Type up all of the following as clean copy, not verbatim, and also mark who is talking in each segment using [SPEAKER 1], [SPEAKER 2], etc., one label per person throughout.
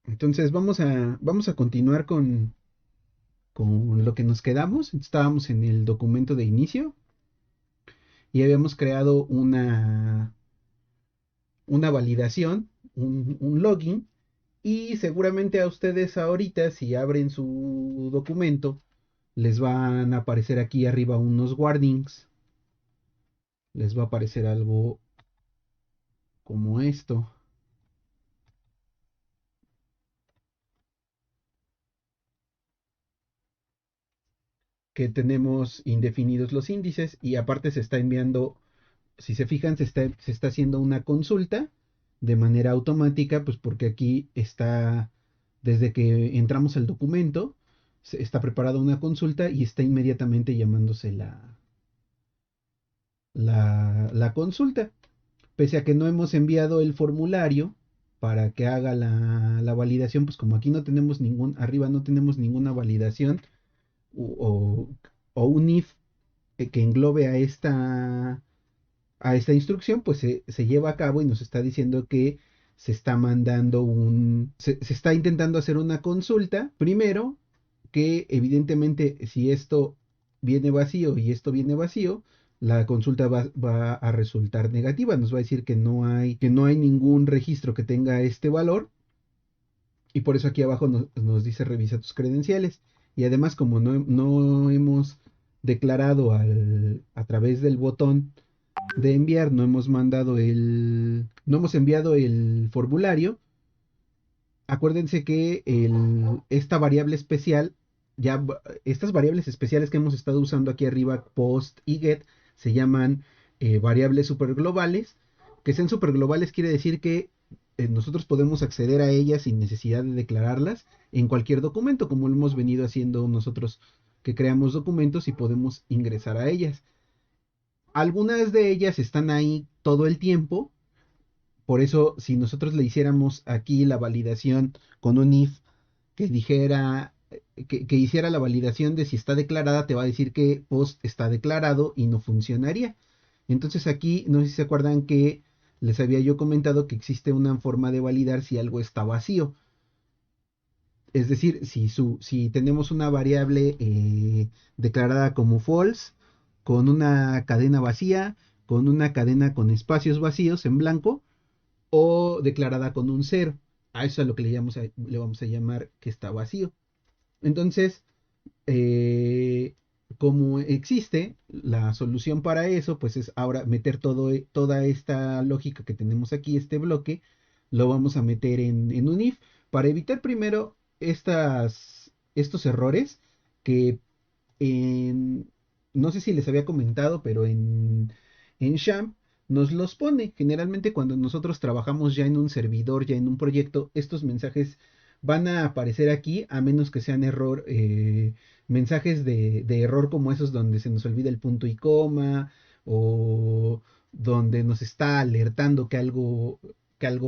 [SPEAKER 1] Entonces vamos a continuar con lo que nos quedamos. Estábamos en el documento de inicio y habíamos creado una validación, un login, y seguramente a ustedes ahorita, si abren su documento, les van a aparecer aquí arriba unos warnings. Les va a aparecer algo como esto, que tenemos indefinidos los índices y aparte se está enviando, si se fijan, se está haciendo una consulta de manera automática, pues porque aquí está, desde que entramos al documento, está preparada una consulta y está inmediatamente llamándose la consulta. Pese a que no hemos enviado el formulario para que haga la validación, pues como aquí no tenemos arriba no tenemos ninguna validación o, o un if que englobe a esta instrucción, pues se lleva a cabo y nos está diciendo que se está intentando hacer una consulta. Primero, que evidentemente si esto viene vacío y esto viene vacío, la consulta va a resultar negativa. Nos va a decir que no hay ningún registro que tenga este valor. Y por eso aquí abajo nos dice revisa tus credenciales. Y además, como no hemos declarado a través del botón de enviar, no hemos enviado el formulario. Acuérdense que esta variable especial, estas variables especiales que hemos estado usando aquí arriba, post y get, se llaman variables superglobales. Que sean superglobales quiere decir que nosotros podemos acceder a ellas sin necesidad de declararlas en cualquier documento, como lo hemos venido haciendo nosotros que creamos documentos y podemos ingresar a ellas. Algunas de ellas están ahí todo el tiempo. Por eso, si nosotros le hiciéramos aquí la validación con un if que dijera, que hiciera la validación de si está declarada, te va a decir que post está declarado y no funcionaría. Entonces aquí, no sé si se acuerdan que les había yo comentado que existe una forma de validar si algo está vacío. Es decir, si tenemos una variable declarada como false, con una cadena vacía, con una cadena con espacios vacíos en blanco, o declarada con un cero. A eso es lo que le vamos a llamar que está vacío. Entonces, eh, como existe la solución para eso, pues es ahora meter toda esta lógica que tenemos aquí, este bloque, lo vamos a meter en un if para evitar primero estos errores que en, no sé si les había comentado, pero en Sham nos los pone. Generalmente cuando nosotros trabajamos ya en un servidor, ya en un proyecto, estos mensajes van a aparecer aquí, a menos que sean mensajes de error como esos donde se nos olvida el punto y coma, o donde nos está alertando que algo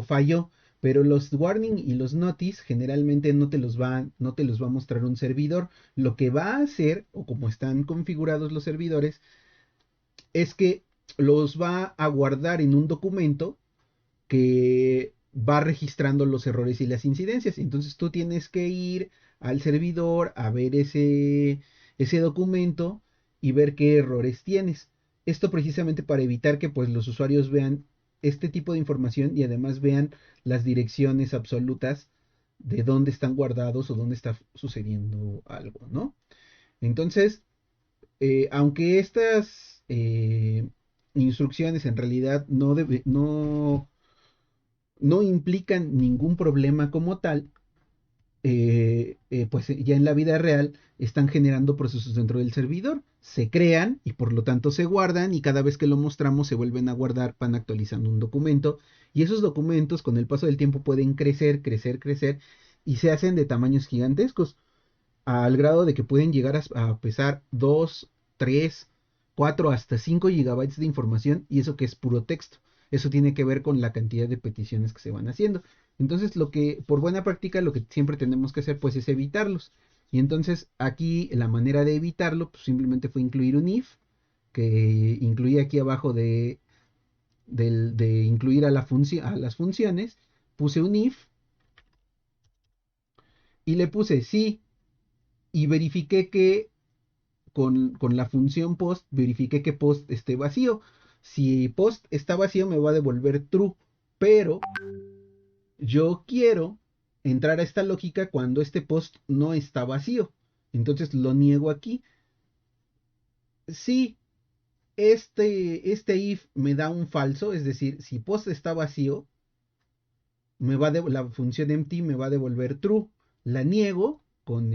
[SPEAKER 1] falló. Pero los warning y los notice generalmente no te los va a mostrar un servidor. Lo que va a hacer, o como están configurados los servidores, es que los va a guardar en un documento que va registrando los errores y las incidencias. Entonces tú tienes que ir al servidor a ver ese documento y ver qué errores tienes. Esto precisamente para evitar que pues los usuarios vean este tipo de información y además vean las direcciones absolutas de dónde están guardados o dónde está sucediendo algo, ¿no? Entonces, aunque estas instrucciones en realidad no implican ningún problema como tal, pues ya en la vida real están generando procesos dentro del servidor, se crean y por lo tanto se guardan y cada vez que lo mostramos se vuelven a guardar, van actualizando un documento y esos documentos con el paso del tiempo pueden crecer, crecer, crecer y se hacen de tamaños gigantescos al grado de que pueden llegar a pesar 2 3 4 hasta 5 gigabytes de información y eso que es puro texto. Eso tiene que ver con la cantidad de peticiones que se van haciendo. Entonces, por buena práctica, lo que siempre tenemos que hacer, pues, es evitarlos. Y entonces, aquí, la manera de evitarlo, pues, simplemente fue incluir un if, que incluía aquí abajo de incluir a las funciones, puse un if y le puse sí y verifiqué que con la función post, verifiqué que post esté vacío. Si post está vacío me va a devolver true, pero yo quiero entrar a esta lógica cuando este post no está vacío. Entonces lo niego aquí. Si este if me da un falso, es decir, si post está vacío, la función empty me va a devolver true. La niego con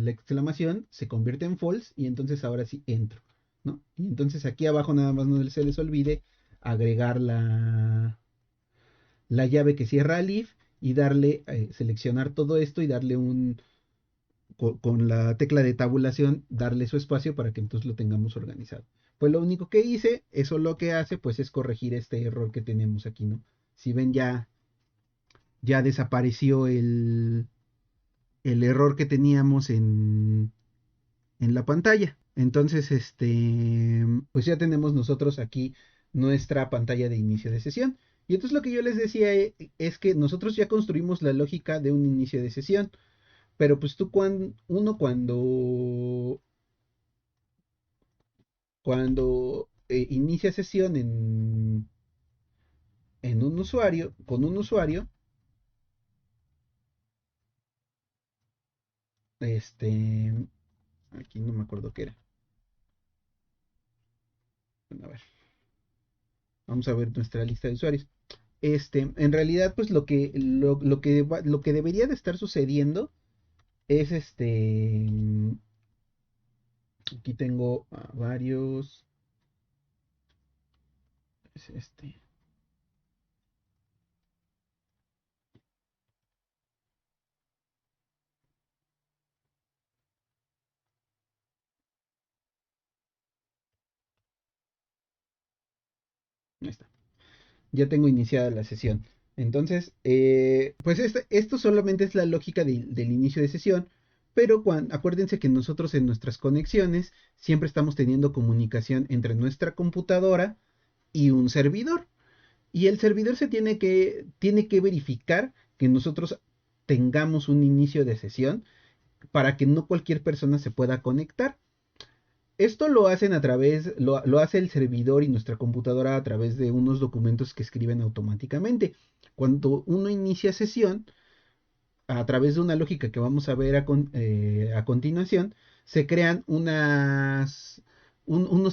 [SPEAKER 1] la exclamación, se convierte en false y entonces ahora sí entro, ¿no? Y entonces aquí abajo nada más no se les olvide agregar la llave que cierra el if y darle, seleccionar todo esto y darle con la tecla de tabulación, darle su espacio para que entonces lo tengamos organizado. Pues lo único que hice, eso lo que hace pues es corregir este error que tenemos aquí, ¿no? Si ven ya desapareció el error que teníamos en la pantalla. Entonces, pues ya tenemos nosotros aquí nuestra pantalla de inicio de sesión. Y entonces lo que yo les decía es que nosotros ya construimos la lógica de un inicio de sesión. Pero pues tú cuando inicia sesión en un usuario, con un usuario, este, aquí no me acuerdo qué era. Bueno, a ver, vamos a ver nuestra lista de usuarios. En realidad, pues lo que debería de estar sucediendo es aquí tengo varios, es ahí está. Ya tengo iniciada la sesión. Entonces, pues esto solamente es la lógica del inicio de sesión, pero acuérdense que nosotros en nuestras conexiones siempre estamos teniendo comunicación entre nuestra computadora y un servidor. Y el servidor tiene que verificar que nosotros tengamos un inicio de sesión para que no cualquier persona se pueda conectar. Esto lo hacen lo hace el servidor y nuestra computadora a través de unos documentos que escriben automáticamente. Cuando uno inicia sesión, a través de una lógica que vamos a ver a continuación, se crean unos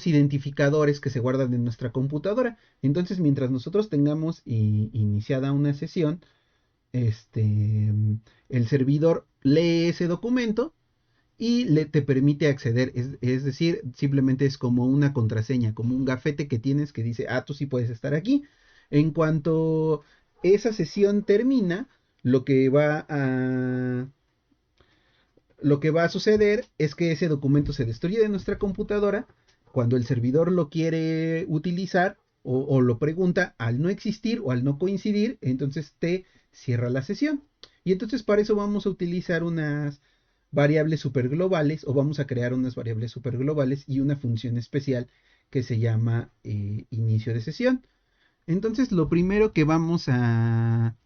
[SPEAKER 1] identificadores que se guardan en nuestra computadora. Entonces, mientras nosotros tengamos iniciada una sesión, el servidor lee ese documento y te permite acceder. Es decir, simplemente es como una contraseña, como un gafete que tienes que dice, ah, tú sí puedes estar aquí. En cuanto esa sesión termina, lo que va a, lo que va a suceder es que ese documento se destruye de nuestra computadora. Cuando el servidor lo quiere utilizar o lo pregunta, al no existir o al no coincidir, entonces te cierra la sesión. Y entonces para eso vamos a utilizar unas variables superglobales o vamos a crear unas variables superglobales y una función especial que se llama inicio de sesión. Entonces lo primero que vamos a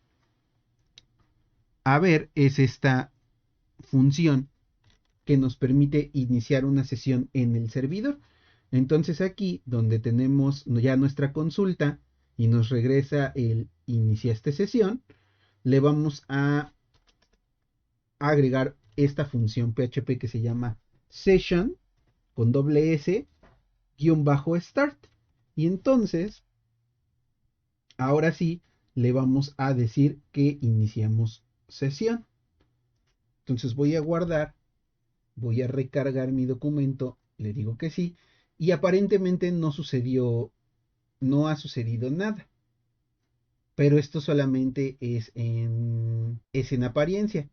[SPEAKER 1] ver es esta función que nos permite iniciar una sesión en el servidor. Entonces aquí donde tenemos ya nuestra consulta y nos regresa el iniciaste sesión, le vamos a agregar esta función PHP que se llama session con doble S guión bajo start. Y entonces, ahora sí, le vamos a decir que iniciamos sesión. Entonces voy a guardar, voy a recargar mi documento, le digo que sí, y aparentemente no ha sucedido nada. Pero esto solamente es en apariencia.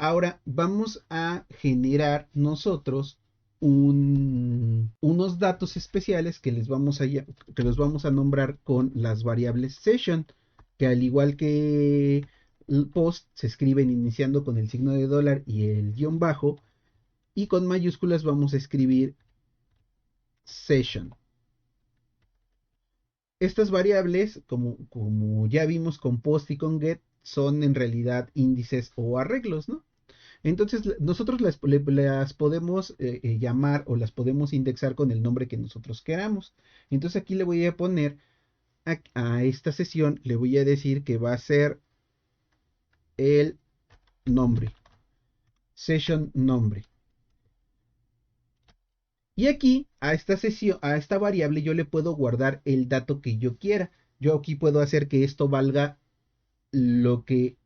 [SPEAKER 1] Ahora vamos a generar nosotros unos datos especiales que los vamos a nombrar con las variables session, que al igual que el post se escriben iniciando con el signo de dólar y el guión bajo, y con mayúsculas vamos a escribir session. Estas variables, como ya vimos con post y con get, son en realidad índices o arreglos, ¿no? Entonces nosotros las podemos llamar o las podemos indexar con el nombre que nosotros queramos. Entonces aquí le voy a poner a esta sesión, le voy a decir que va a ser el nombre, session nombre. Y aquí a esta sesión, a esta variable yo le puedo guardar el dato que yo quiera. Yo aquí puedo hacer que esto valga lo que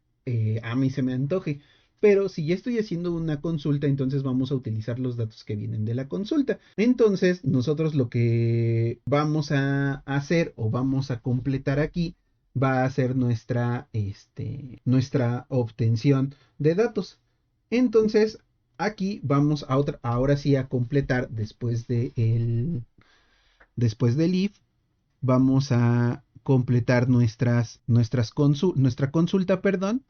[SPEAKER 1] a mí se me antoje. Pero si ya estoy haciendo una consulta, entonces vamos a utilizar los datos que vienen de la consulta. Entonces, nosotros lo que vamos a hacer o vamos a completar aquí va a ser nuestra obtención de datos. Entonces, aquí vamos a otra, ahora sí a completar después del if, vamos a completar nuestra consulta, perdón.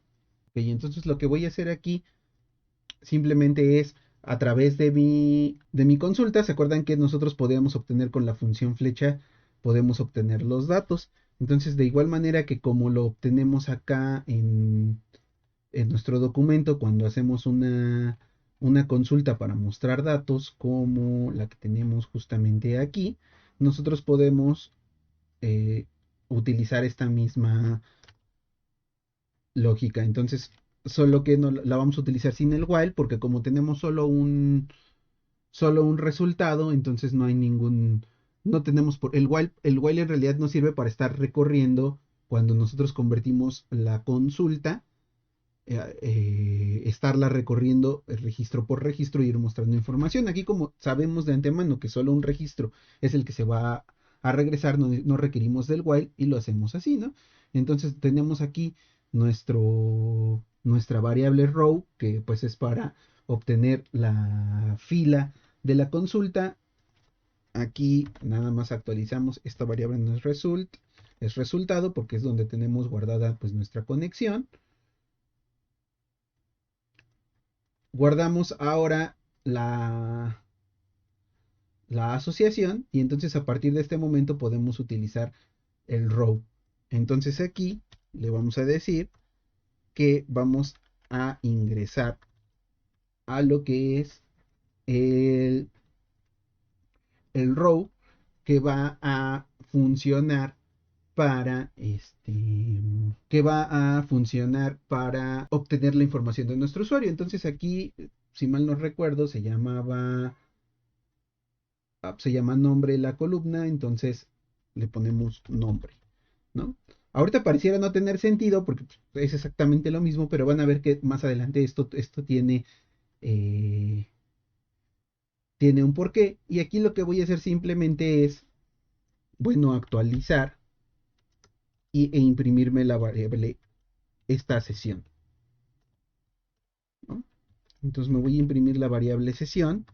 [SPEAKER 1] Y entonces lo que voy a hacer aquí simplemente es a través de mi consulta. ¿Se acuerdan que nosotros podíamos obtener con la función flecha? Podemos obtener los datos. Entonces, de igual manera que como lo obtenemos acá en nuestro documento, cuando hacemos una consulta para mostrar datos, como la que tenemos justamente aquí, nosotros podemos eh, utilizar esta misma lógica. Entonces, solo que no la vamos a utilizar sin el while, porque como tenemos solo un resultado, entonces no hay no tenemos el while en realidad no sirve para estar recorriendo cuando nosotros convertimos la consulta, estarla recorriendo registro por registro y ir mostrando información. Aquí como sabemos de antemano que solo un registro es el que se va a regresar, no requerimos del while y lo hacemos así, ¿no? Entonces tenemos aquí nuestra variable row, que pues es para obtener la fila de la consulta. Aquí nada más actualizamos esta variable, no es es resultado, porque es donde tenemos guardada pues nuestra conexión. Guardamos ahora la asociación y entonces a partir de este momento podemos utilizar el row. Entonces aquí le vamos a decir que vamos a ingresar a lo que es el, el row, que va a funcionar para obtener la información de nuestro usuario. Entonces aquí, si mal no recuerdo, se llama nombre la columna, entonces le ponemos nombre, ¿no? Ahorita pareciera no tener sentido porque pues, es exactamente lo mismo, pero van a ver que más adelante esto eh, tiene un porqué. Y aquí lo que voy a hacer simplemente es, bueno, actualizar e imprimirme la variable esta sesión, ¿no? Entonces me voy a imprimir la variable sesión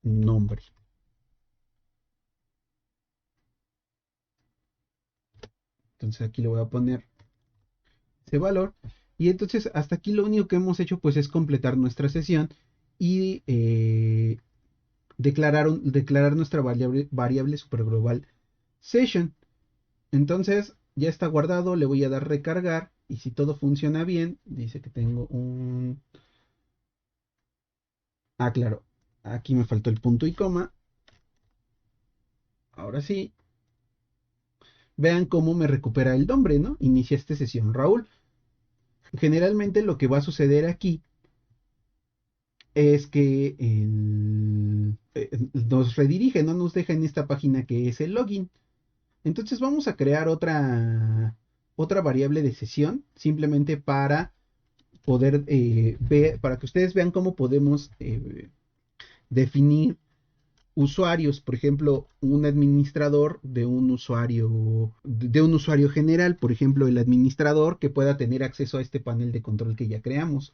[SPEAKER 1] nombre. Entonces aquí le voy a poner ese valor. Y entonces hasta aquí lo único que hemos hecho pues es completar nuestra sesión y declarar nuestra variable superglobal session. Entonces ya está guardado, le voy a dar recargar y si todo funciona bien, dice que tengo un... Ah, claro, aquí me faltó el punto y coma. Ahora sí, vean cómo me recupera el nombre, ¿no? Inicia esta sesión Raúl. Generalmente lo que va a suceder aquí es que nos redirige, no nos deja en esta página que es el login. Entonces vamos a crear otra variable de sesión, simplemente para poder ver, para que ustedes vean cómo podemos definir usuarios, por ejemplo, un administrador de un usuario general, por ejemplo, el administrador que pueda tener acceso a este panel de control que ya creamos.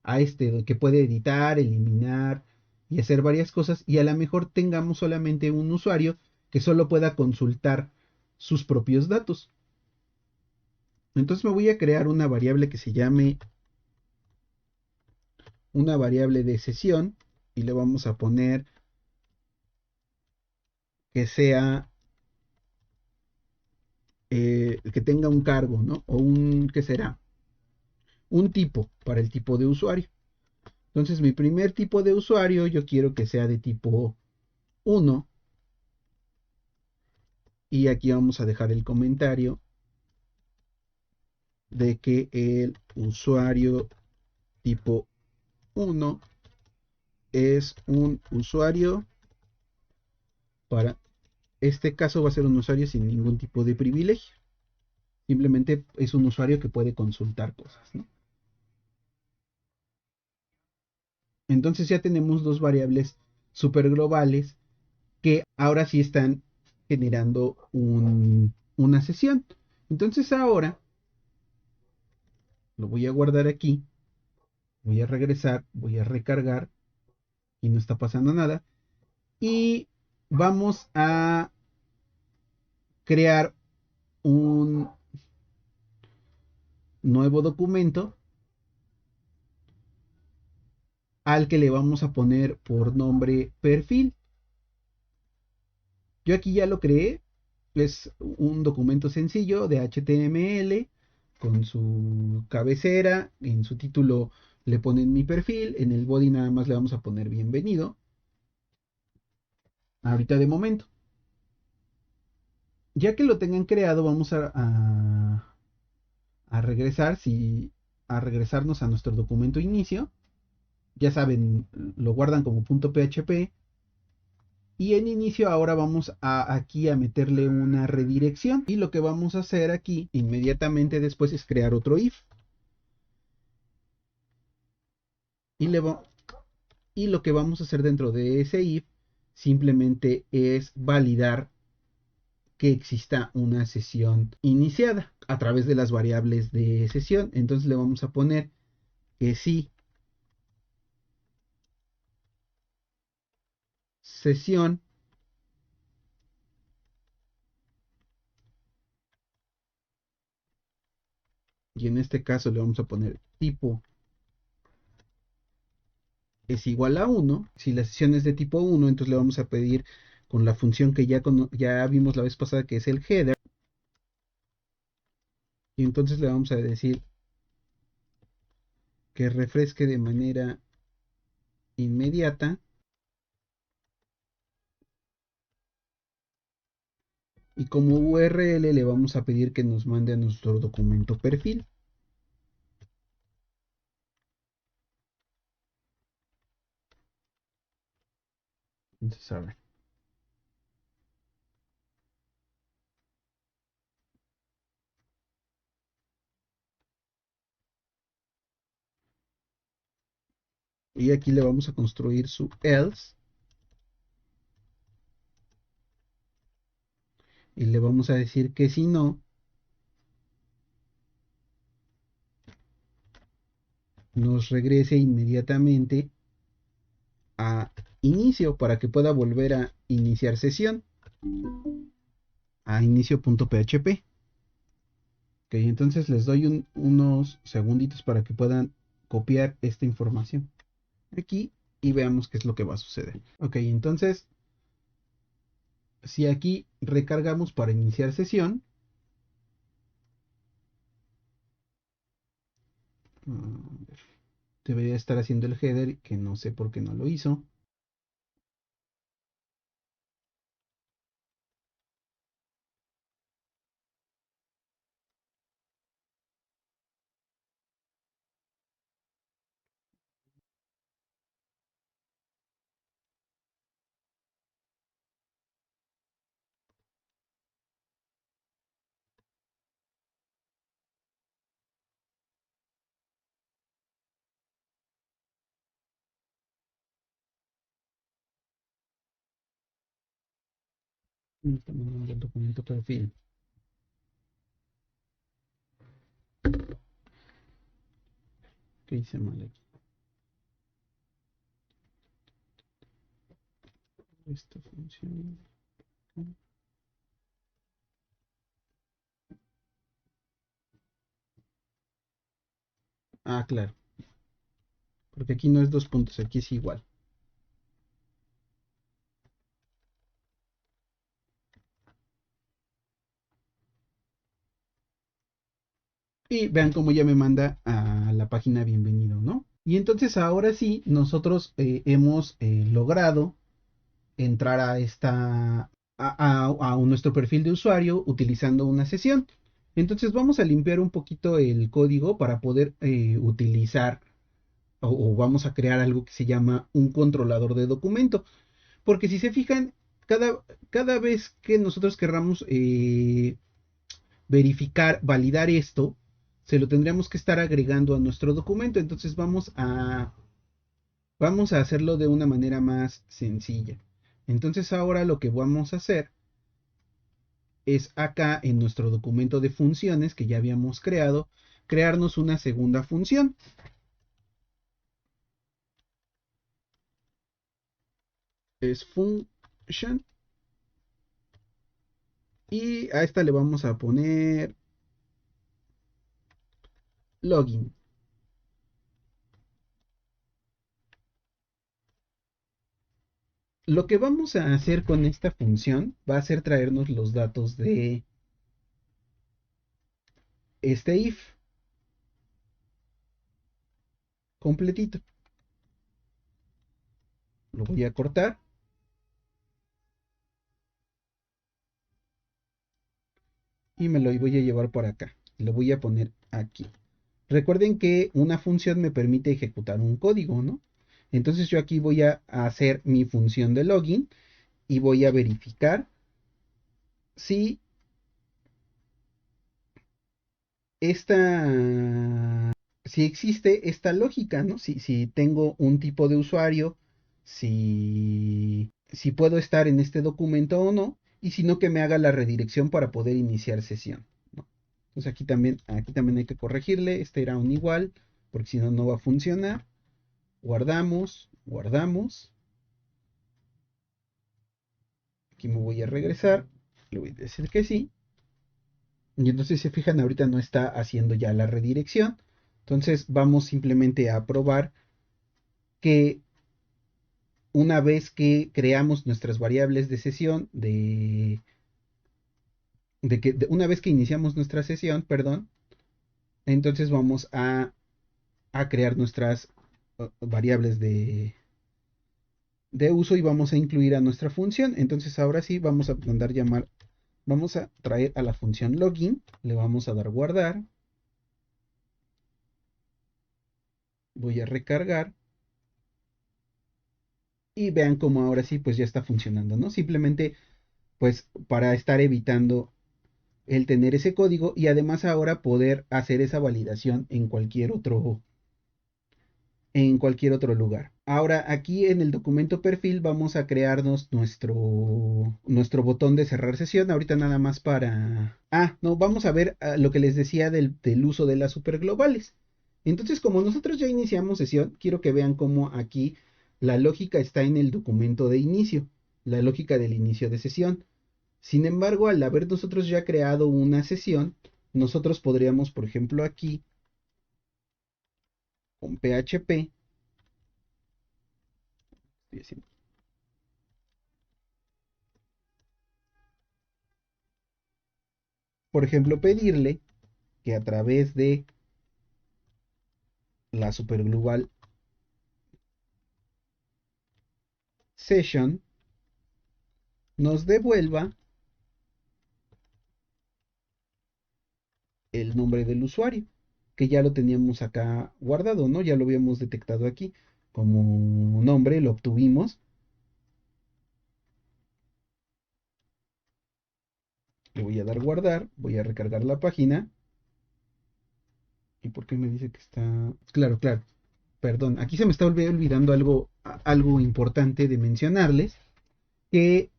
[SPEAKER 1] A que puede editar, eliminar y hacer varias cosas, y a lo mejor tengamos solamente un usuario que solo pueda consultar sus propios datos. Entonces me voy a crear una variable que se llame una variable de sesión y le vamos a poner que sea que tenga un cargo, ¿no? ¿Qué será? un tipo para el tipo de usuario. Entonces mi primer tipo de usuario yo quiero que sea de tipo 1 y aquí vamos a dejar el comentario de que el usuario tipo 1 es un usuario para este caso va a ser un usuario sin ningún tipo de privilegio. Simplemente es un usuario que puede consultar cosas, ¿no? Entonces ya tenemos dos variables super globales que ahora sí están generando una sesión. Entonces ahora lo voy a guardar aquí, voy a regresar, voy a recargar y no está pasando nada. Y vamos a crear un nuevo documento al que le vamos a poner por nombre perfil. Yo aquí ya lo creé, es un documento sencillo de HTML con su cabecera, en su título le ponen mi perfil, en el body nada más le vamos a poner bienvenido, ahorita de momento. Ya que lo tengan creado, vamos a regresar, a regresarnos a nuestro documento inicio. Ya saben, lo guardan como .php. Y en inicio ahora vamos aquí a meterle una redirección. Y lo que vamos a hacer aquí inmediatamente después es crear otro if. Y, y lo que vamos a hacer dentro de ese if simplemente es validar que exista una sesión iniciada a través de las variables de sesión. Entonces le vamos a poner que sí, sesión, y en este caso le vamos a poner tipo es igual a 1. Si la sesión es de tipo 1, entonces le vamos a pedir con la función que ya vimos la vez pasada, que es el header. Y entonces le vamos a decir que refresque de manera inmediata. Y como URL le vamos a pedir que nos mande a nuestro documento perfil. Entonces, a ver. Y aquí le vamos a construir su else. Y le vamos a decir que si no, nos regrese inmediatamente a inicio para que pueda volver a iniciar sesión. A inicio.php. Ok, entonces les doy unos segunditos para que puedan copiar esta información aquí y veamos qué es lo que va a suceder. Ok, entonces si aquí recargamos para iniciar sesión, debería estar haciendo el header que no sé por qué no lo hizo. Estamos el documento perfil. ¿Qué hice mal aquí? Esta función. Ah, claro. Porque aquí no es dos puntos, aquí es igual. Y vean cómo ya me manda a la página bienvenido, ¿no? Y entonces ahora sí, nosotros hemos logrado entrar a a nuestro perfil de usuario utilizando una sesión. Entonces vamos a limpiar un poquito el código para poder utilizar o vamos a crear algo que se llama un controlador de documento. Porque si se fijan, cada vez que nosotros querramos verificar, validar esto, se lo tendríamos que estar agregando a nuestro documento. Entonces vamos a hacerlo de una manera más sencilla. Entonces ahora lo que vamos a hacer es acá en nuestro documento de funciones que ya habíamos creado, crearnos una segunda función. Es function y a esta le vamos a poner login. Lo que vamos a hacer con esta función va a ser traernos los datos de este if completito. Lo voy a cortar y me lo voy a llevar por acá. Lo voy a poner aquí. Recuerden que una función me permite ejecutar un código, ¿no? Entonces yo aquí voy a hacer mi función de login y voy a verificar si esta, si existe esta lógica, ¿no? Si tengo un tipo de usuario, si puedo estar en este documento o no, y si no que me haga la redirección para poder iniciar sesión, ¿no? Entonces aquí también hay que corregirle, este era un igual, porque si no, no va a funcionar. Guardamos, guardamos. Aquí me voy a regresar, le voy a decir que sí. Y entonces si se fijan, ahorita no está haciendo ya la redirección. Entonces vamos simplemente a probar que una vez que creamos nuestras variables de sesión, una vez que iniciamos nuestra sesión, perdón, entonces vamos a crear nuestras variables de uso y vamos a incluir a nuestra función. Entonces ahora sí vamos a mandar llamar, vamos a traer a la función login, le vamos a dar guardar, voy a recargar y vean cómo ahora sí pues ya está funcionando, ¿no? Simplemente pues para estar evitando el tener ese código y además ahora poder hacer esa validación en cualquier otro lugar. Ahora aquí en el documento perfil vamos a crearnos nuestro botón de cerrar sesión. Ahorita nada más para... Ah, no, vamos a ver lo que les decía del uso de las superglobales. Entonces, como nosotros ya iniciamos sesión, quiero que vean cómo aquí la lógica está en el documento de inicio, la lógica del inicio de sesión. Sin embargo, al haber nosotros ya creado una sesión, nosotros podríamos, por ejemplo, aquí con PHP, por ejemplo, pedirle que a través de la superglobal session nos devuelva el nombre del usuario, que ya lo teníamos acá guardado, ¿no? Ya lo habíamos detectado aquí como nombre, lo obtuvimos. Le voy a dar guardar, voy a recargar la página. ¿Y por qué me dice que está...? Claro, claro. Perdón, aquí se me está olvidando algo importante de mencionarles, que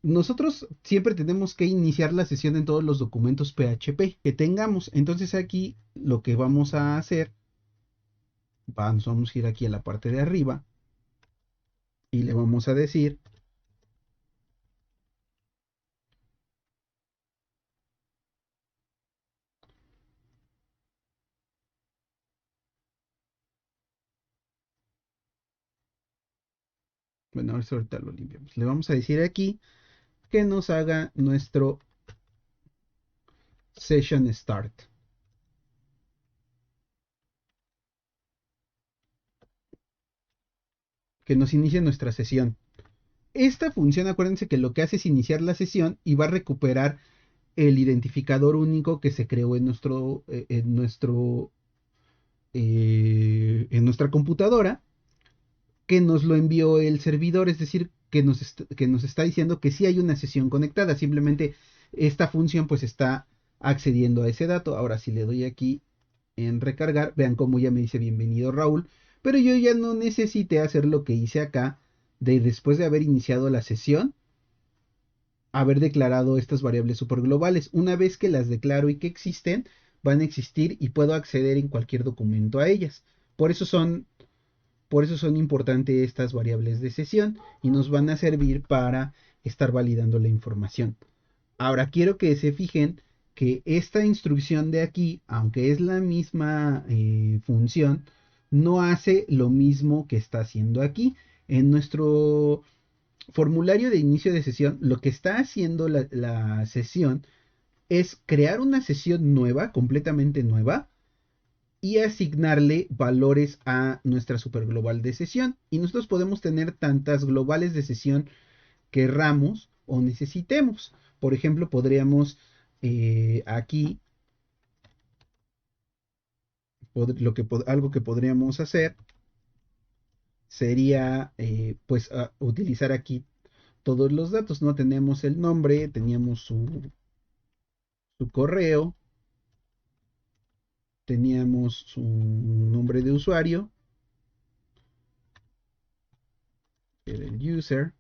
[SPEAKER 1] nosotros siempre tenemos que iniciar la sesión en todos los documentos PHP que tengamos. Entonces aquí lo que vamos a hacer, vamos a ir aquí a la parte de arriba y le vamos a decir, bueno, a ver si ahorita lo limpiamos. Le vamos a decir aquí que nos haga nuestro session start. que nos inicie nuestra sesión. Esta función, acuérdense que lo que hace es iniciar la sesión y va a recuperar el identificador único que se creó en nuestra computadora, que nos lo envió el servidor, es decir, que nos está diciendo que sí hay una sesión conectada, simplemente esta función pues está accediendo a ese dato. Ahora si le doy aquí en recargar, vean cómo ya me dice bienvenido Raúl, pero yo ya no necesité hacer lo que hice acá, de después de haber iniciado la sesión, haber declarado estas variables superglobales. Una vez que las declaro y que existen, van a existir y puedo acceder en cualquier documento a ellas. Por eso son por eso son importantes estas variables de sesión y nos van a servir para estar validando la información. Ahora quiero que se fijen que esta instrucción de aquí, aunque es la misma función, no hace lo mismo que está haciendo aquí. En nuestro formulario de inicio de sesión, lo que está haciendo la sesión es crear una sesión nueva, completamente nueva, y asignarle valores a nuestra superglobal de sesión. Y nosotros podemos tener tantas globales de sesión querramos o necesitemos. Por ejemplo, podríamos aquí, algo que podríamos hacer sería pues utilizar aquí todos los datos, ¿no? Tenemos el nombre, teníamos su correo, teníamos su nombre de usuario, el user,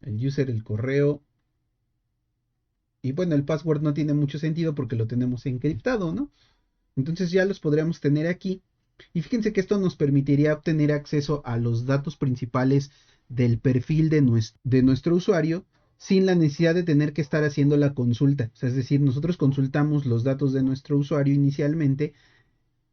[SPEAKER 1] el correo. Y bueno, el password no tiene mucho sentido porque lo tenemos encriptado, ¿no? Entonces ya los podríamos tener aquí. Y fíjense que esto nos permitiría obtener acceso a los datos principales del perfil de nuestro usuario sin la necesidad de tener que estar haciendo la consulta. O sea, es decir, nosotros consultamos los datos de nuestro usuario inicialmente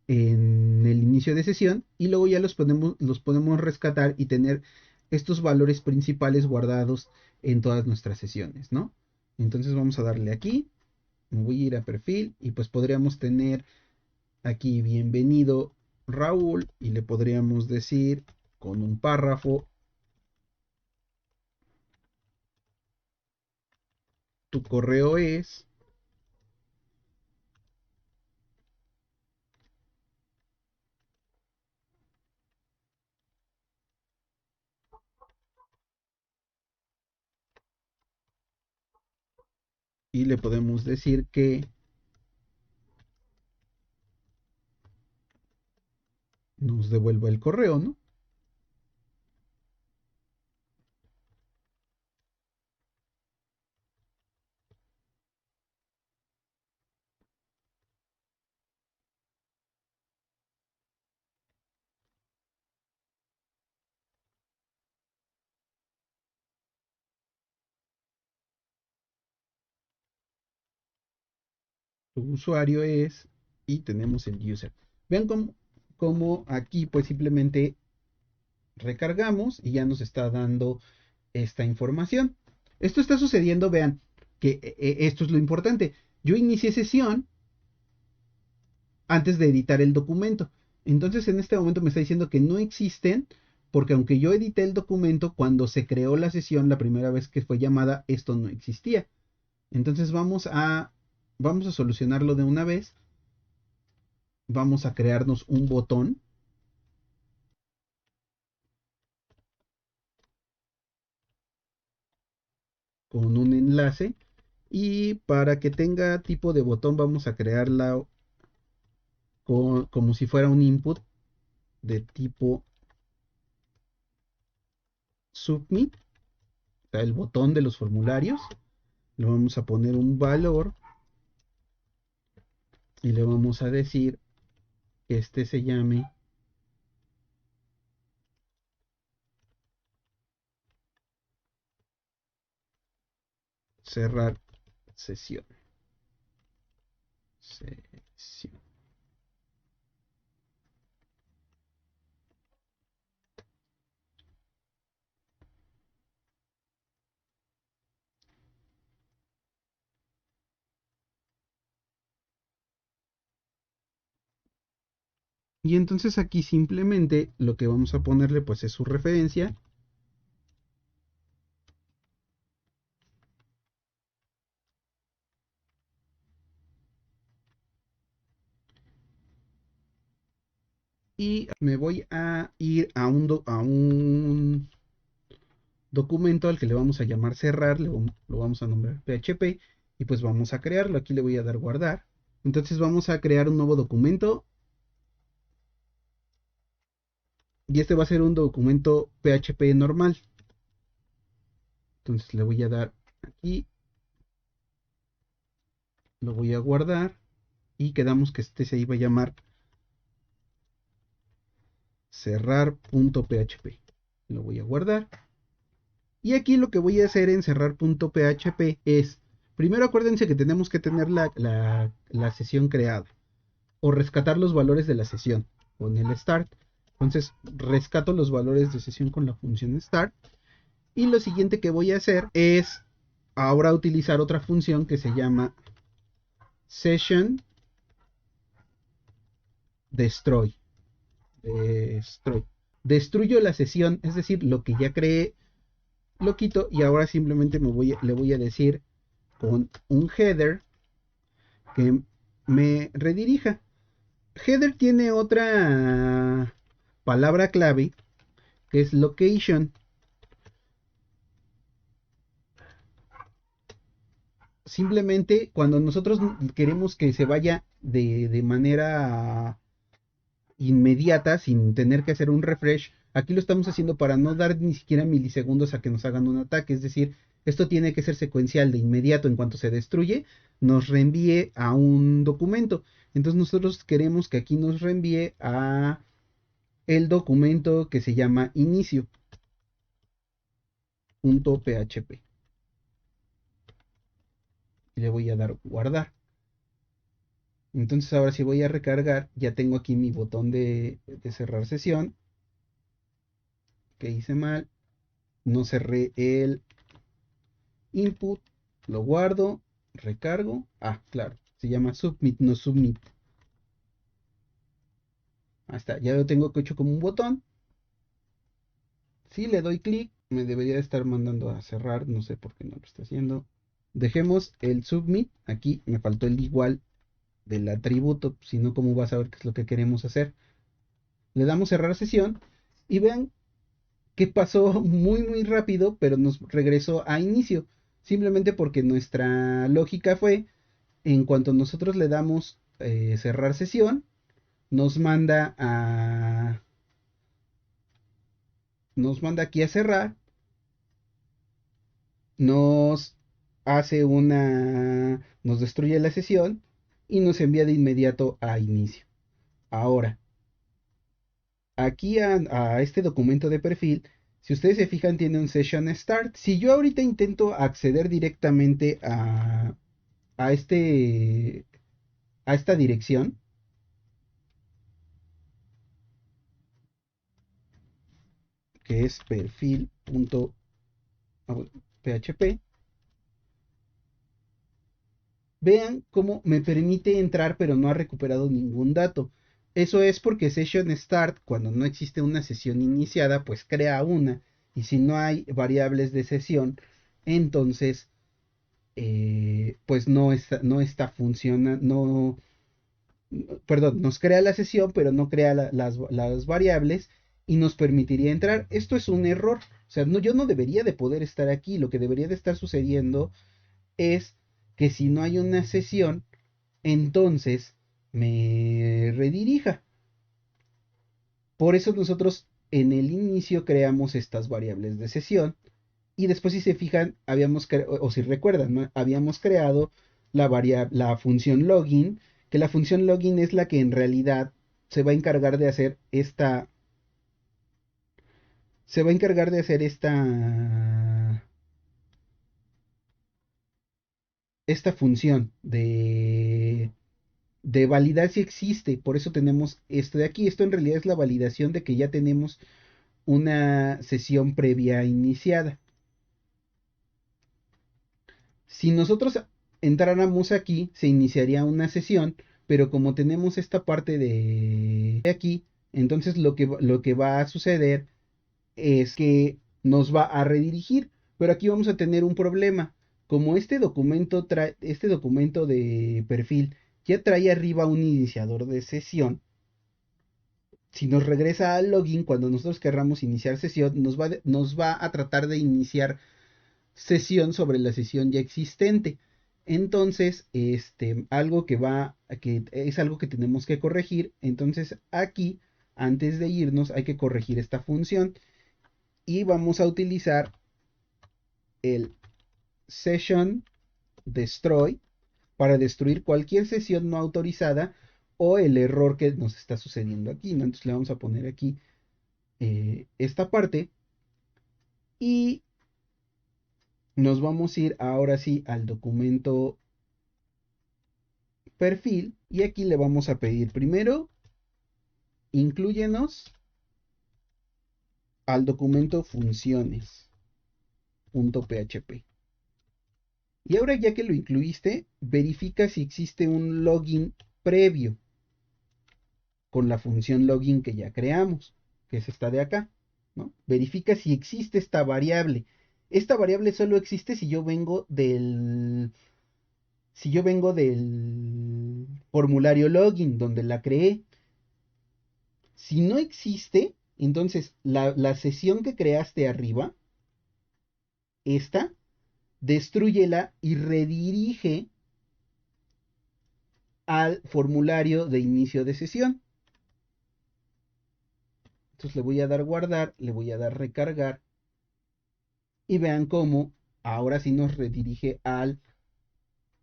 [SPEAKER 1] en el inicio de sesión y luego ya los podemos rescatar y tener estos valores principales guardados en todas nuestras sesiones, ¿no? Entonces vamos a darle aquí, me voy a ir a perfil y pues podríamos tener aquí bienvenido Raúl y le podríamos decir con un párrafo, tu correo es, y le podemos decir que nos devuelva el correo, ¿no? Tu usuario es y tenemos el user. Vean cómo aquí pues simplemente recargamos y ya nos está dando esta información. Esto está sucediendo, vean, que esto es lo importante. Yo inicié sesión antes de editar el documento. Entonces en este momento me está diciendo que no existen, porque aunque yo edité el documento, cuando se creó la sesión, la primera vez que fue llamada, esto no existía. Entonces vamos a solucionarlo de una vez. Vamos a crearnos un botón con un enlace y para que tenga tipo de botón vamos a crearla como si fuera un input de tipo submit, o sea, el botón de los formularios. Le vamos a poner un valor y le vamos a decir que este se llame cerrar sesión. Sesión. Y entonces aquí simplemente lo que vamos a ponerle pues es su referencia. Y me voy a ir a un documento al que le vamos a llamar cerrar, lo vamos a nombrar PHP y pues vamos a crearlo. Aquí le voy a dar guardar. Entonces vamos a crear un nuevo documento y este va a ser un documento PHP normal. Entonces le voy a dar aquí, lo voy a guardar y quedamos que este se iba a llamar cerrar.php. Lo voy a guardar. Y aquí lo que voy a hacer en cerrar.php es, primero acuérdense que tenemos que tener la sesión creada o rescatar los valores de la sesión con el start. Entonces rescato los valores de sesión con la función start. Y lo siguiente que voy a hacer es ahora utilizar otra función que se llama session destroy. Destroy. Destruyo la sesión, es decir, lo que ya creé lo quito y ahora simplemente le voy a decir con un header que me redirija. Header tiene otra palabra clave que es location. Simplemente cuando nosotros queremos que se vaya de manera inmediata sin tener que hacer un refresh, aquí lo estamos haciendo para no dar ni siquiera milisegundos a que nos hagan un ataque, es decir, esto tiene que ser secuencial de inmediato en cuanto se destruye, nos reenvíe a un documento. Entonces nosotros queremos que aquí nos reenvíe a el documento que se llama inicio.php. Y le voy a dar guardar. Entonces ahora si voy a recargar, ya tengo aquí mi botón de cerrar sesión. Que hice mal. No cerré el input. Lo guardo. Recargo. Ah, claro. Se llama submit, no submit. Ahí está. Ya lo tengo hecho como un botón. Si le doy clic, me debería de estar mandando a cerrar. No sé por qué no lo está haciendo. Dejemos el submit. Aquí me faltó el igual del atributo. Si no, ¿cómo vas a ver qué es lo que queremos hacer? Le damos cerrar sesión. Y vean que pasó muy rápido, pero nos regresó a inicio. Simplemente porque nuestra lógica fue, en cuanto nosotros le damos cerrar sesión, nos manda a... Nos manda aquí a cerrar, nos hace una... nos destruye la sesión y nos envía de inmediato a inicio. Ahora, aquí a este documento de perfil, si ustedes se fijan, tiene un session start. Si yo ahorita intento acceder directamente a este, a esta dirección, que es perfil.php, vean cómo me permite entrar, pero no ha recuperado ningún dato. Eso es porque Session Start, cuando no existe una sesión iniciada, pues crea una. Y si no hay variables de sesión, entonces pues no está funcionando, no, perdón, nos crea la sesión, pero no crea las variables y nos permitiría entrar. Esto es un error. O sea, no, yo no debería de poder estar aquí. Lo que debería de estar sucediendo es que si no hay una sesión, entonces me redirija. Por eso nosotros en el inicio creamos estas variables de sesión y después si se fijan, o si recuerdan, ¿no? Habíamos creado la función login, que la función login es la que en realidad se va a encargar de hacer se va a encargar de hacer esta función de validar si existe. Por eso tenemos esto de aquí. Esto en realidad es la validación de que ya tenemos una sesión previa iniciada. Si nosotros entráramos aquí, se iniciaría una sesión, pero como tenemos esta parte de aquí, entonces lo que va a suceder es que nos va a redirigir, pero aquí vamos a tener un problema. Como este documento de perfil ya trae arriba un iniciador de sesión, si nos regresa al login cuando nosotros querramos iniciar sesión, nos va a tratar de iniciar sesión sobre la sesión ya existente. Entonces, que es algo que tenemos que corregir. Entonces, aquí, antes de irnos, hay que corregir esta función y vamos a utilizar el session destroy para destruir cualquier sesión no autorizada o el error que nos está sucediendo aquí, ¿no? Entonces le vamos a poner aquí esta parte y nos vamos a ir ahora sí al documento perfil y aquí le vamos a pedir primero, inclúyenos al documento funciones.php. Y ahora ya que lo incluiste, verifica si existe un login previo con la función login que ya creamos, que es esta de acá, ¿no? Verifica si existe esta variable. Esta variable solo existe si yo vengo del formulario login donde la creé. Si no existe, entonces la sesión que creaste arriba, esta, destrúyela y redirige al formulario de inicio de sesión. Entonces le voy a dar guardar, le voy a dar recargar y vean cómo ahora sí nos redirige al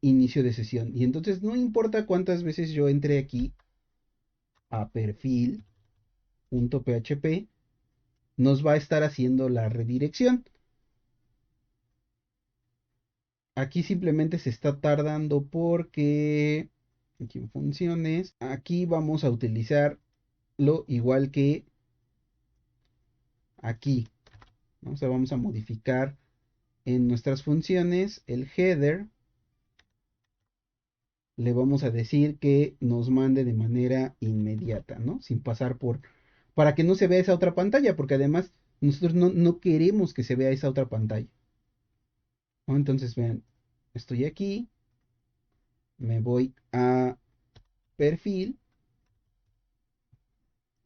[SPEAKER 1] inicio de sesión. Y entonces no importa cuántas veces yo entre aquí a perfil.php, nos va a estar haciendo la redirección. Aquí simplemente se está tardando porque aquí en funciones, aquí vamos a utilizarlo igual que aquí, ¿no? O sea, vamos a modificar en nuestras funciones el header, le vamos a decir que nos mande de manera inmediata, ¿no? Sin pasar para que no se vea esa otra pantalla, porque además nosotros no queremos que se vea esa otra pantalla, ¿no? Entonces vean, estoy aquí, me voy a perfil,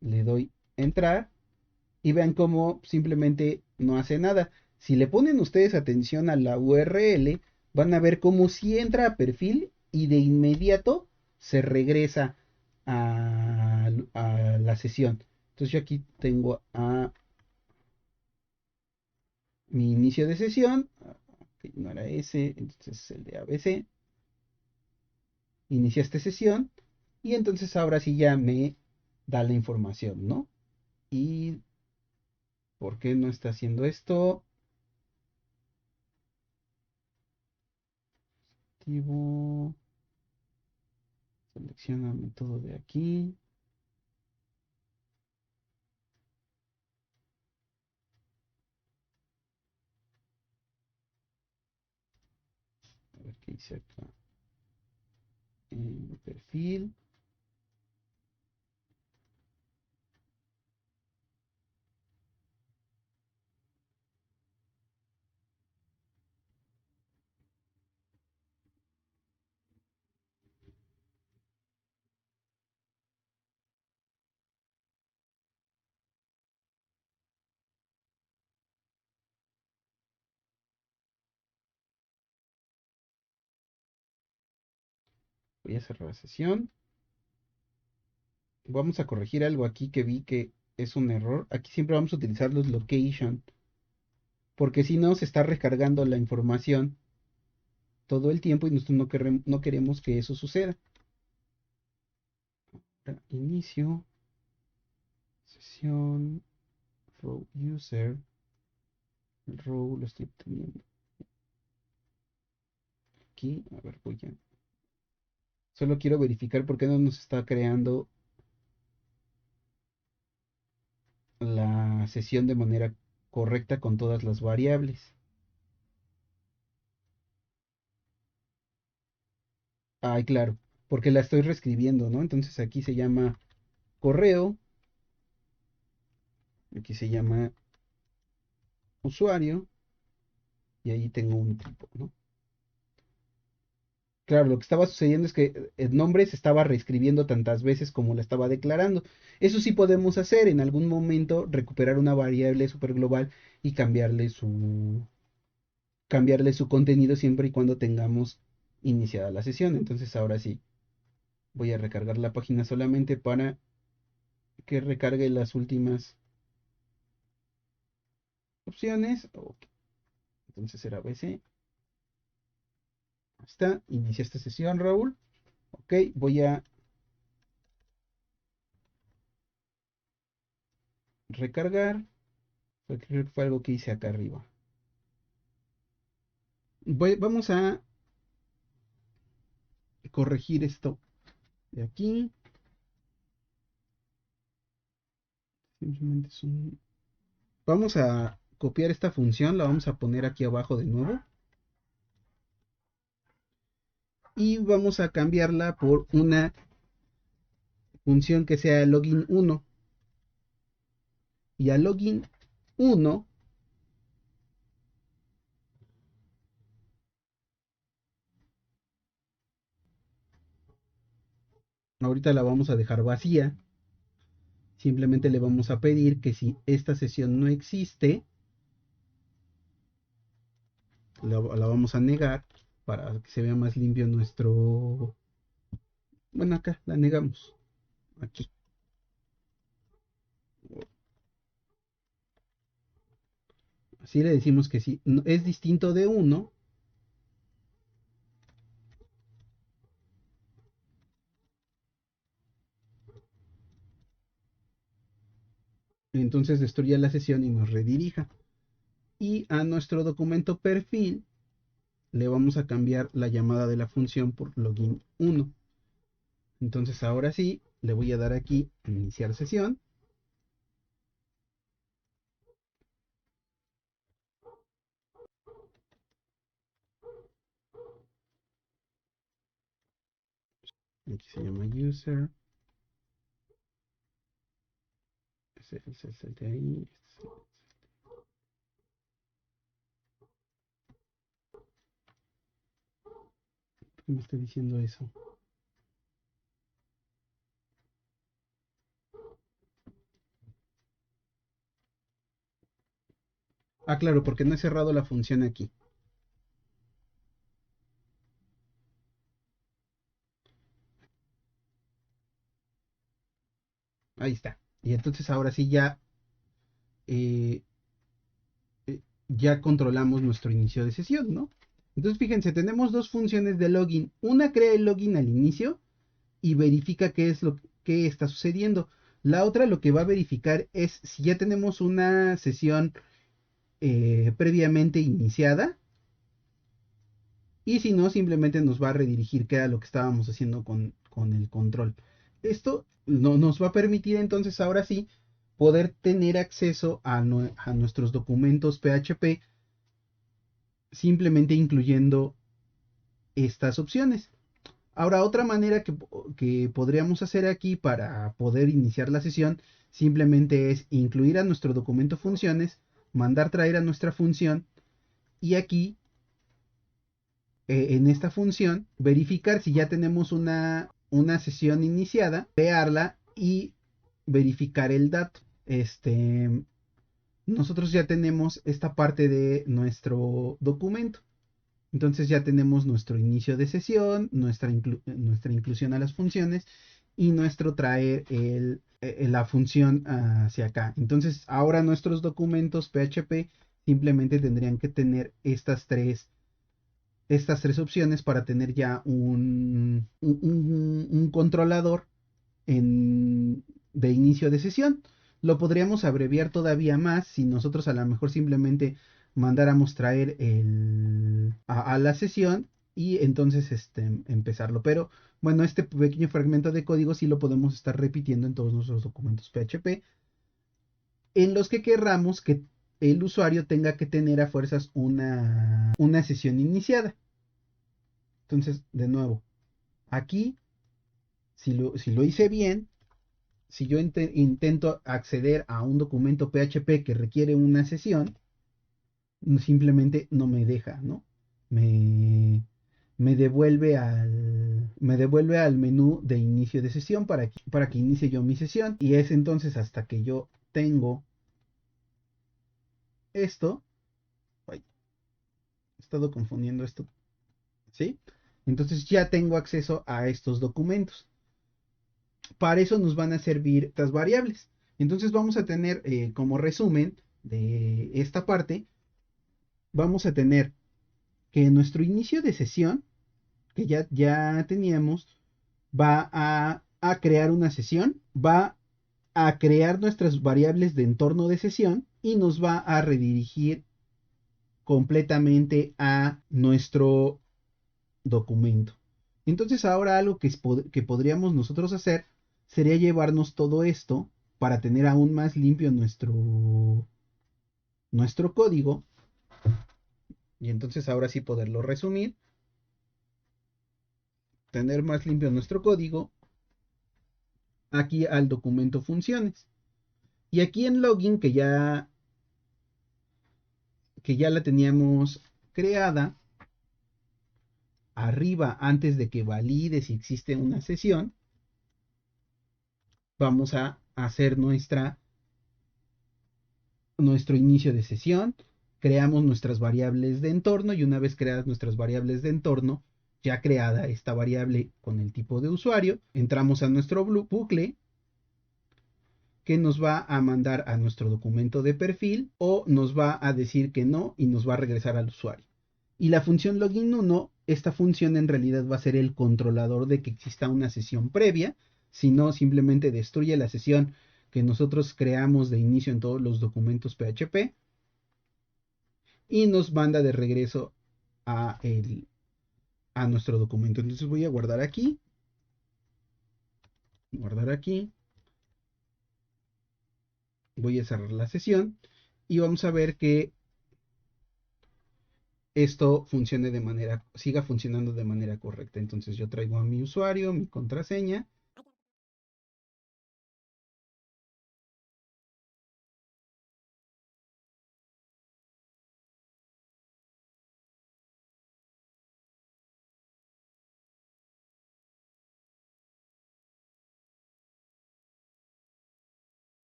[SPEAKER 1] le doy entrar y vean cómo simplemente no hace nada. Si le ponen ustedes atención a la URL, van a ver cómo si entra a perfil y de inmediato se regresa a la sesión. Entonces yo aquí tengo a mi inicio de sesión, que no era ese, entonces es el de ABC, iniciaste sesión y entonces ahora sí ya me da la información, ¿no? ¿Y por qué no está haciendo esto? Activo. Selecciona método de aquí. A ver qué hice acá. Perfil. Voy a cerrar la sesión. Vamos a corregir algo aquí que vi que es un error. Aquí siempre vamos a utilizar los location. Porque si no, se está recargando la información todo el tiempo y nosotros no queremos que eso suceda. Ahora, inicio. Sesión. Row user. El row lo estoy teniendo aquí. A ver, voy a. Solo quiero verificar por qué no nos está creando la sesión de manera correcta con todas las variables. Ay, claro. porque la estoy reescribiendo, ¿no? Entonces aquí se llama correo, aquí se llama usuario y ahí tengo un tipo, ¿no? Claro, lo que estaba sucediendo es que el nombre se estaba reescribiendo tantas veces como la estaba declarando. Eso sí podemos hacer en algún momento, recuperar una variable super global y cambiarle su contenido siempre y cuando tengamos iniciada la sesión. Entonces ahora sí, voy a recargar la página solamente para que recargue las últimas opciones. Ok, entonces será BC. Está, inicia esta sesión, Raúl. Ok, voy a recargar. Creo que fue algo que hice acá arriba. Vamos a corregir esto de aquí. Simplemente es un... Vamos a copiar esta función, la vamos a poner aquí abajo de nuevo. Y vamos a cambiarla por una función que sea login1. Y a login1 ahorita la vamos a dejar vacía. Simplemente le vamos a pedir que si esta sesión no existe, la vamos a negar para que se vea más limpio nuestro... Bueno, acá la negamos. Aquí. Así le decimos que si es distinto de uno, entonces destruya la sesión y nos redirija. Y a nuestro documento perfil le vamos a cambiar la llamada de la función por login1. Entonces ahora sí, le voy a dar aquí iniciar sesión. Aquí se llama user. Este es el de ahí. ¿Por qué me está diciendo eso? Ah, claro, porque no he cerrado la función aquí. Ahí está. Y entonces ahora sí eh, ya controlamos nuestro inicio de sesión, ¿no? Entonces fíjense, tenemos dos funciones de login. Una crea el login al inicio y verifica qué es lo que está sucediendo. La otra lo que va a verificar es si ya tenemos una sesión previamente iniciada y si no, simplemente nos va a redirigir qué era lo que estábamos haciendo con el control. Esto no, nos va a permitir entonces ahora sí poder tener acceso a nuestros documentos PHP simplemente incluyendo estas opciones. Ahora, otra manera que podríamos hacer aquí para poder iniciar la sesión simplemente es incluir a nuestro documento funciones, mandar traer a nuestra función y aquí en esta función verificar si ya tenemos una sesión iniciada, crearla y verificar el dato. Nosotros ya tenemos esta parte de nuestro documento. Entonces ya tenemos nuestro inicio de sesión, nuestra inclusión a las funciones y nuestro traer la función hacia acá. Entonces ahora nuestros documentos PHP simplemente tendrían que tener estas tres opciones para tener ya un controlador de inicio de sesión. Lo podríamos abreviar todavía más si nosotros a lo mejor simplemente mandáramos traer a la sesión y entonces empezarlo. Pero bueno, este pequeño fragmento de código sí lo podemos estar repitiendo en todos nuestros documentos PHP en los que querramos que el usuario tenga que tener a fuerzas una sesión iniciada. Entonces, de nuevo, aquí Si lo hice bien, si yo intento acceder a un documento PHP que requiere una sesión, simplemente no me deja, ¿no? Me, me devuelve al menú de inicio de sesión para que inicie yo mi sesión. Y es entonces hasta que yo tengo esto. Ay, he estado confundiendo esto, ¿sí? Entonces ya tengo acceso a estos documentos. Para eso nos van a servir estas variables. Entonces vamos a tener como resumen de esta parte, vamos a tener que nuestro inicio de sesión, que ya teníamos, va a crear una sesión, va a crear nuestras variables de entorno de sesión y nos va a redirigir completamente a nuestro documento. Entonces ahora algo que podríamos nosotros hacer sería llevarnos todo esto para tener aún más limpio nuestro código y entonces ahora sí poderlo resumir, tener más limpio nuestro código aquí al documento funciones. Y aquí en login que ya la teníamos creada, arriba antes de que valide si existe una sesión, vamos a hacer nuestro inicio de sesión, creamos nuestras variables de entorno y una vez creadas nuestras variables de entorno, ya creada esta variable con el tipo de usuario, entramos a nuestro bucle que nos va a mandar a nuestro documento de perfil o nos va a decir que no y nos va a regresar al usuario. Y la función login 1, esta función en realidad va a ser el controlador de que exista una sesión previa, si no simplemente destruye la sesión que nosotros creamos de inicio en todos los documentos PHP y nos manda de regreso a nuestro documento. Entonces voy a guardar aquí, voy a cerrar la sesión y vamos a ver que esto siga funcionando de manera correcta. Entonces yo traigo a mi usuario, mi contraseña.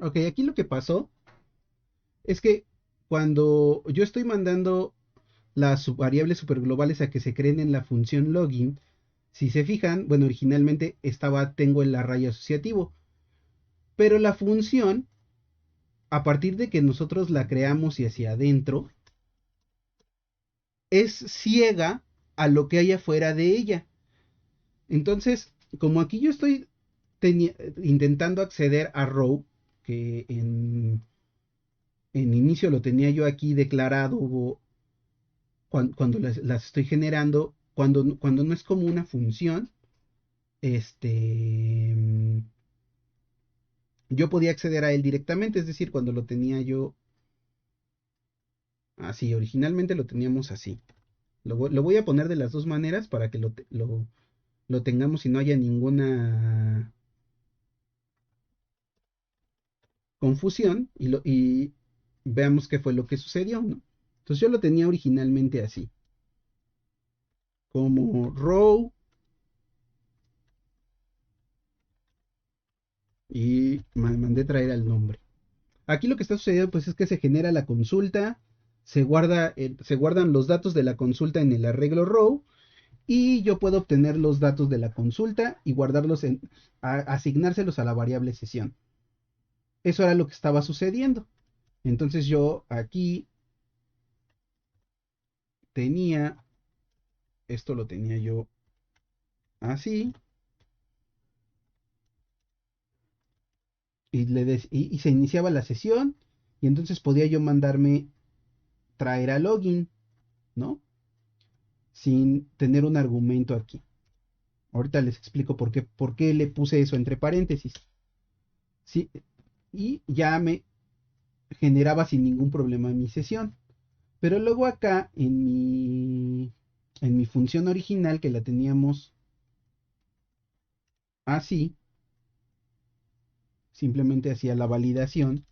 [SPEAKER 1] Ok, aquí lo que pasó es que cuando yo estoy mandando las variables superglobales a que se creen en la función login, si se fijan, bueno, originalmente tengo el array asociativo, pero la función, a partir de que nosotros la creamos y hacia adentro, es ciega a lo que hay afuera de ella. Entonces, como aquí yo estoy intentando acceder a row, que en inicio lo tenía yo aquí declarado cuando las estoy generando, cuando no es como una función, este, yo podía acceder a él directamente, es decir, cuando lo tenía yo así, originalmente lo teníamos así. Lo voy a poner de las dos maneras para que lo tengamos y no haya ninguna confusión y veamos qué fue lo que sucedió, ¿no? Entonces yo lo tenía originalmente así, como row y mandé traer al nombre. Aquí lo que está sucediendo pues es que se genera la consulta, se guardan los datos de la consulta en el arreglo row y yo puedo obtener los datos de la consulta y guardarlos asignárselos a la variable sesión. Eso era lo que estaba sucediendo. Entonces yo aquí tenía, esto lo tenía yo así, y se iniciaba la sesión, y entonces podía yo mandarme traer a login, ¿no? Sin tener un argumento aquí. Ahorita les explico por qué le puse eso entre paréntesis. Sí, y ya me generaba sin ningún problema mi sesión. Pero luego acá en mi función original que la teníamos así, simplemente hacía la validación,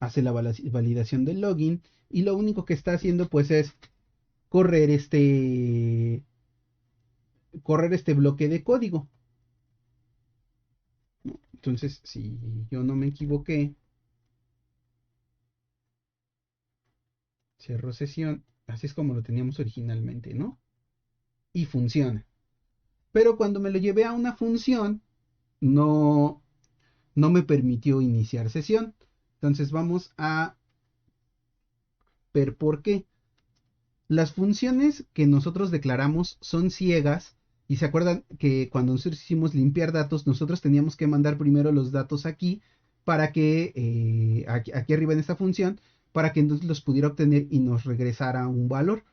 [SPEAKER 1] hace la validación del login y lo único que está haciendo pues es correr correr este bloque de código. Entonces, si yo no me equivoqué, cierro sesión, así es como lo teníamos originalmente, ¿no? Y funciona. Pero cuando me lo llevé a una función, no, no me permitió iniciar sesión. Entonces vamos a ver por qué. Las funciones que nosotros declaramos son ciegas. Y se acuerdan que cuando nosotros hicimos limpiar datos, nosotros teníamos que mandar primero los datos aquí para que, aquí arriba en esta función, para que entonces los pudiera obtener y nos regresara un valor.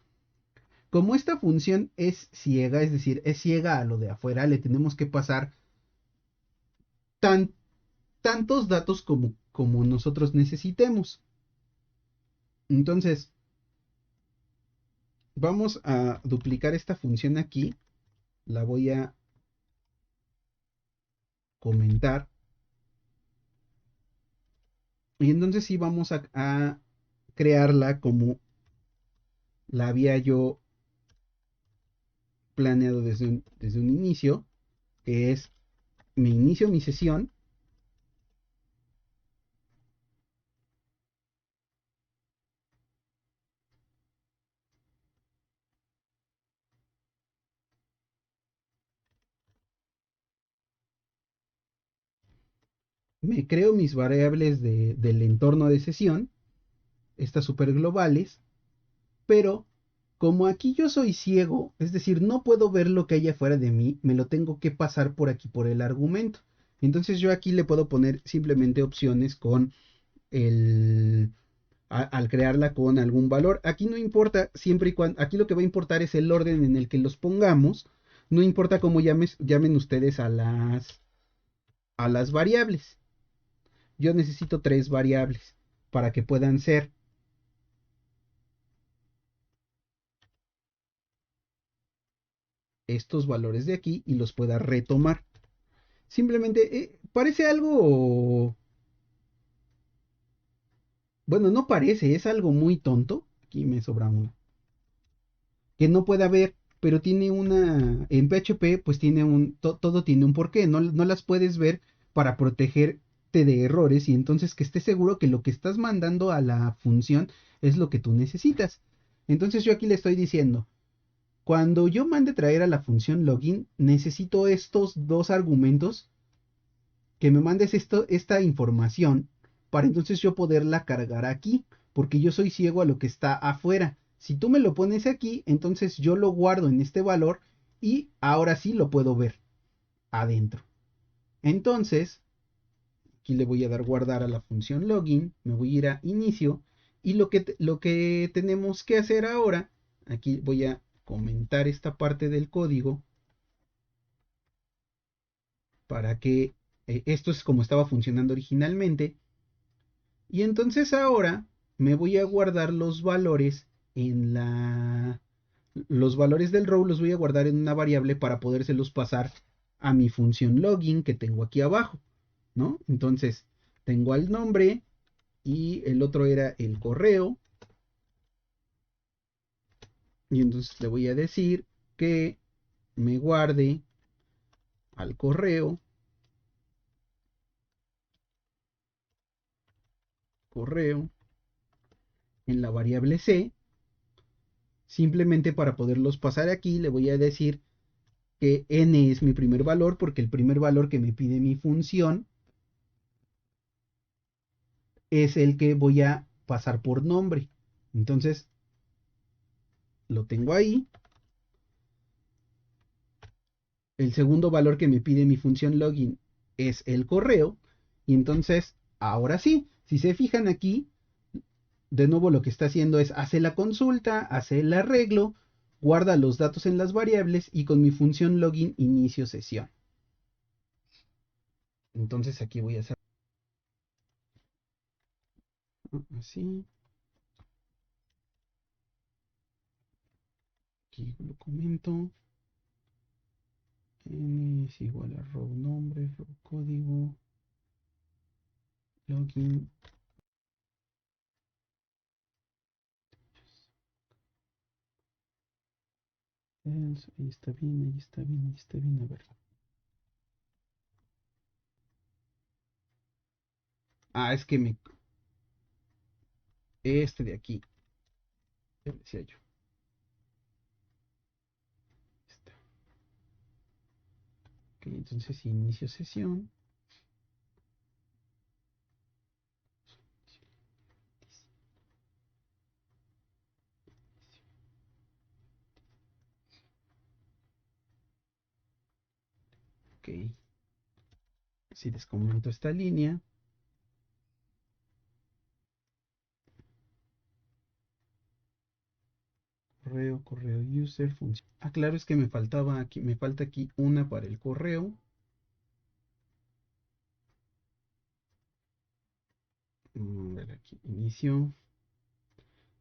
[SPEAKER 1] Como esta función es ciega, es decir, es ciega a lo de afuera, le tenemos que pasar tan, tantos datos como nosotros necesitemos. Entonces, vamos a duplicar esta función aquí. La voy a comentar. Y entonces sí vamos a crearla como la había yo planeado desde un inicio, que es me inicio mi sesión, me creo mis variables del entorno de sesión, estas super globales, pero como aquí yo soy ciego, es decir, no puedo ver lo que hay afuera de mí, me lo tengo que pasar por aquí por el argumento. Entonces yo aquí le puedo poner simplemente opciones con el al crearla con algún valor. Aquí no importa siempre y cuando, aquí lo que va a importar es el orden en el que los pongamos. No importa cómo llamen ustedes a las variables. Yo necesito tres variables para que puedan ser estos valores de aquí y los pueda retomar. Simplemente parece algo, bueno, no parece, es algo muy tonto. Aquí me sobra uno. Que no puede haber, pero tiene una, en PHP pues tiene todo tiene un porqué, no las puedes ver para protegerte de errores y entonces que estés seguro que lo que estás mandando a la función es lo que tú necesitas. Entonces yo aquí le estoy diciendo, cuando yo mande traer a la función login, necesito estos dos argumentos que me mandes esta información para entonces yo poderla cargar aquí, porque yo soy ciego a lo que está afuera. Si tú me lo pones aquí, entonces yo lo guardo en este valor y ahora sí lo puedo ver adentro. Entonces, aquí le voy a dar guardar a la función login, me voy a ir a inicio y lo que tenemos que hacer ahora, aquí voy a comentar esta parte del código para que esto es como estaba funcionando originalmente. Y entonces ahora me voy a guardar los valores en los valores del row los voy a guardar en una variable para podérselos pasar a mi función login que tengo aquí abajo, ¿no? Entonces, tengo al nombre y el otro era el correo. Y entonces le voy a decir que me guarde al correo correo en la variable C. Simplemente para poderlos pasar aquí le voy a decir que n es mi primer valor, porque el primer valor que me pide mi función es el que voy a pasar por nombre. Entonces lo tengo ahí. El segundo valor que me pide mi función login es el correo. Y entonces, ahora sí, si se fijan aquí, de nuevo lo que está haciendo es hace la consulta, hace el arreglo, guarda los datos en las variables y con mi función login inicio sesión. Entonces aquí voy a hacer así. Aquí lo comento. N es igual a row nombre, row código, login. Ahí está bien, ahí está bien, ahí está bien. A ver. Es que este de aquí. Ya decía yo. Está. Ok, entonces inicio sesión. Ok. Si les comento esta línea. Correo user, función. Claro, es que me faltaba aquí, me falta aquí una para el correo. A ver aquí, inicio.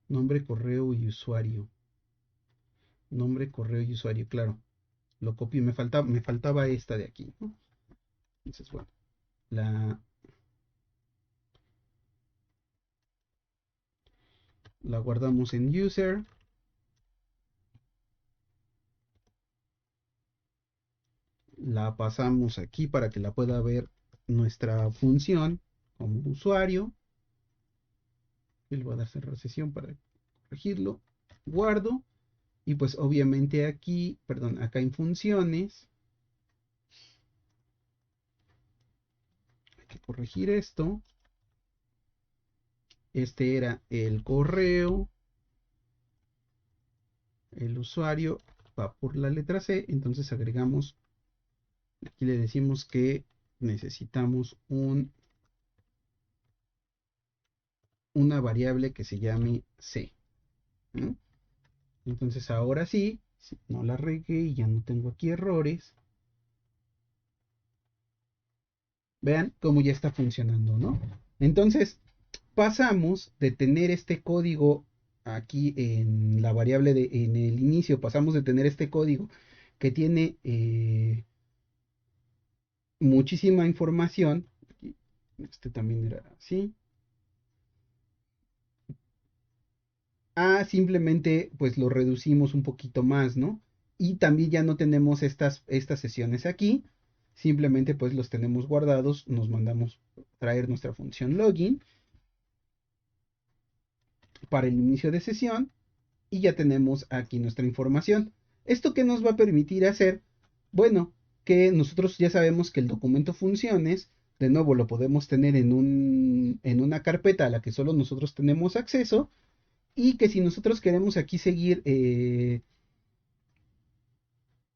[SPEAKER 1] Nombre, correo y usuario. Nombre, correo y usuario, claro. Lo copié, me faltaba esta de aquí, ¿no? Entonces, bueno, la guardamos en user. La pasamos aquí para que la pueda ver nuestra función como usuario. Y le voy a dar cerrar sesión para corregirlo. Guardo. Y pues obviamente aquí, perdón, acá en funciones. Hay que corregir esto. Este era el correo. El usuario va por la letra C. Entonces agregamos. Aquí le decimos que necesitamos una variable que se llame C. ¿No? Entonces ahora sí, si no la regué y ya no tengo aquí errores. Vean cómo ya está funcionando, ¿no? Entonces pasamos de tener este código aquí en la variable en el inicio, pasamos de tener este código que tiene muchísima información. Este también era así. Simplemente pues lo reducimos un poquito más, ¿no? Y también ya no tenemos estas sesiones aquí, simplemente pues los tenemos guardados, nos mandamos traer nuestra función login para el inicio de sesión y ya tenemos aquí nuestra información. ¿Esto qué nos va a permitir hacer? Bueno, que nosotros ya sabemos que el documento funciones, de nuevo lo podemos tener en una carpeta a la que solo nosotros tenemos acceso y que si nosotros queremos aquí seguir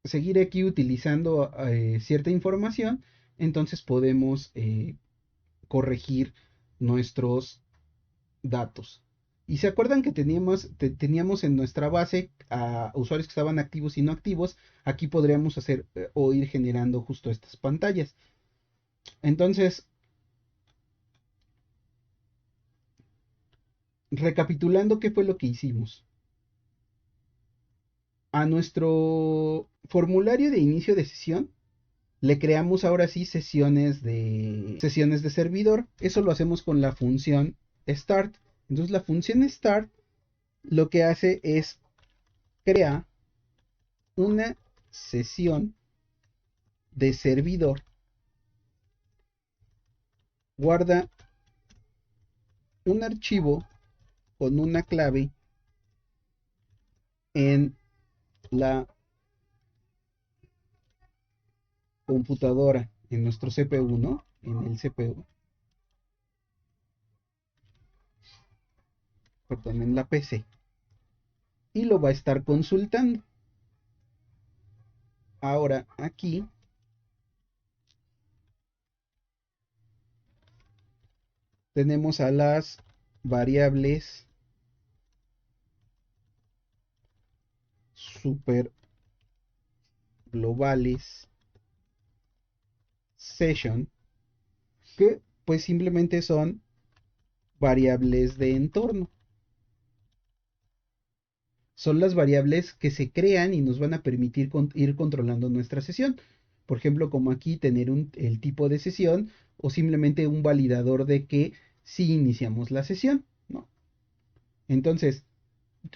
[SPEAKER 1] aquí utilizando cierta información, entonces podemos corregir nuestros datos. Y se acuerdan que teníamos en nuestra base a usuarios que estaban activos y no activos. Aquí podríamos hacer o ir generando justo estas pantallas. Entonces, recapitulando qué fue lo que hicimos. A nuestro formulario de inicio de sesión le creamos ahora sí sesiones de servidor. Eso lo hacemos con la función start. Entonces la función start lo que hace es crear una sesión de servidor, guarda un archivo con una clave en la computadora, en nuestro CPU, ¿no? En el CPU, perdón, en la PC. Y lo va a estar consultando. Ahora aquí tenemos a las variables super globales session, que pues simplemente son variables de entorno. Son las variables que se crean y nos van a permitir ir controlando nuestra sesión. Por ejemplo, como aquí tener el tipo de sesión o simplemente un validador de que sí iniciamos la sesión, ¿no? Entonces,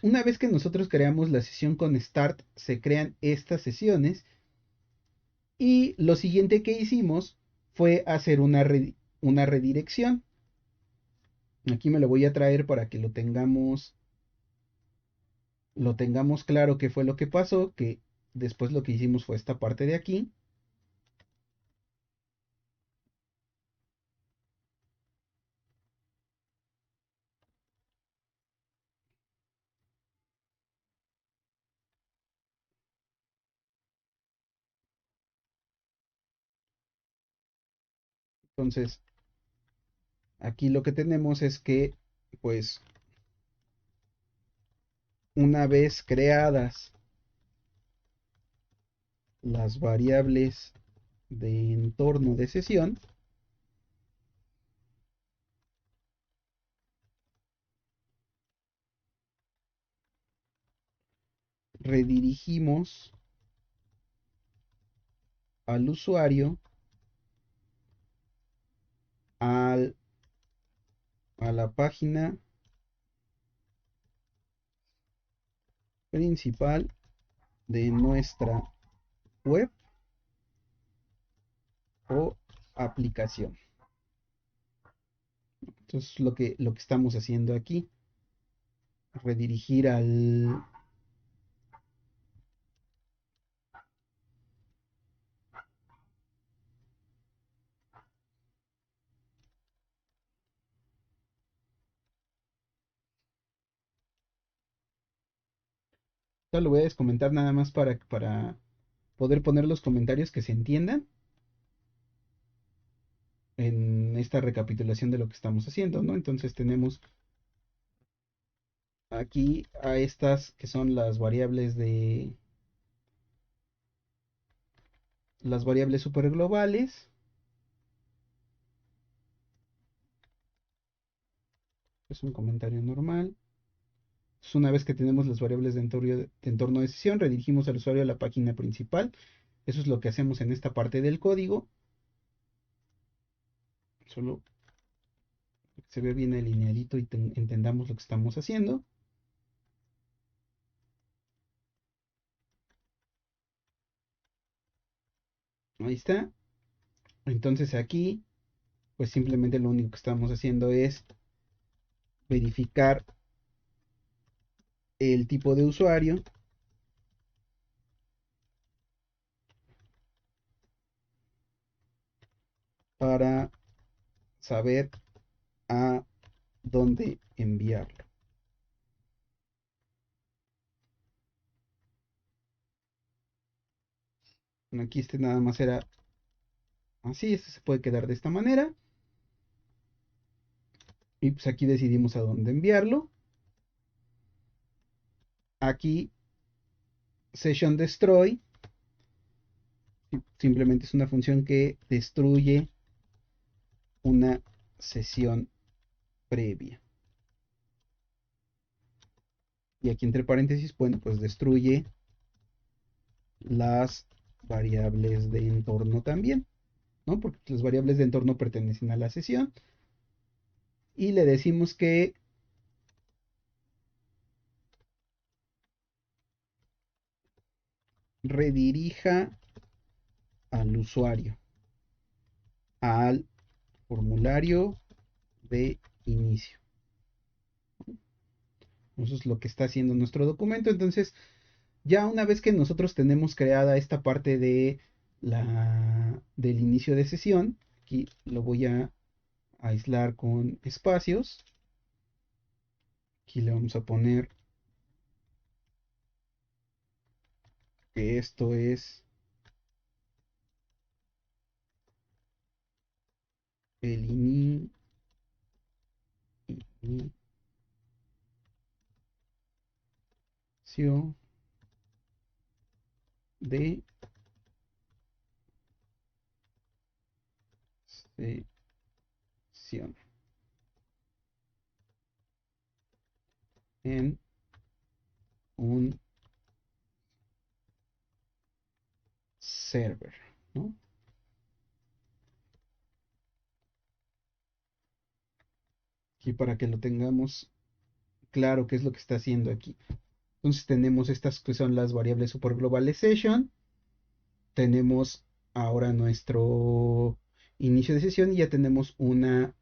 [SPEAKER 1] una vez que nosotros creamos la sesión con start, se crean estas sesiones y lo siguiente que hicimos fue hacer una redirección. Aquí me lo voy a traer para que lo tengamos claro qué fue lo que pasó, que después lo que hicimos fue esta parte de aquí. Entonces, aquí lo que tenemos es que, pues, una vez creadas las variables de entorno de sesión, redirigimos al usuario al, a la página principal de nuestra web o aplicación. Entonces, lo que estamos haciendo aquí, redirigir al... Lo voy a descomentar nada más para poder poner los comentarios que se entiendan en esta recapitulación de lo que estamos haciendo, ¿no? Entonces tenemos aquí a estas que son las variables super globales. Es un comentario normal. Entonces, una vez que tenemos las variables de entorno de sesión, redirigimos al usuario a la página principal. Eso es lo que hacemos en esta parte del código. Solo que se ve bien alineadito y entendamos lo que estamos haciendo. Ahí está. Entonces aquí, pues simplemente lo único que estamos haciendo es verificar el tipo de usuario para saber a dónde enviarlo. Aquí este nada más era así, este se puede quedar de esta manera. Y pues aquí decidimos a dónde enviarlo. Aquí session destroy simplemente es una función que destruye una sesión previa. Y aquí entre paréntesis, bueno, pues destruye las variables de entorno también, ¿no? Porque las variables de entorno pertenecen a la sesión. Y le decimos que redirija al usuario al formulario de inicio. Eso es lo que está haciendo nuestro documento. Entonces, ya una vez que nosotros tenemos creada esta parte de del inicio de sesión, aquí lo voy a aislar con espacios. Aquí le vamos a poner que esto es el inicio de sesión en un server, ¿no? Aquí para que lo tengamos claro qué es lo que está haciendo aquí. Entonces tenemos estas que son las variables super globalization. Tenemos ahora nuestro inicio de sesión y ya tenemos un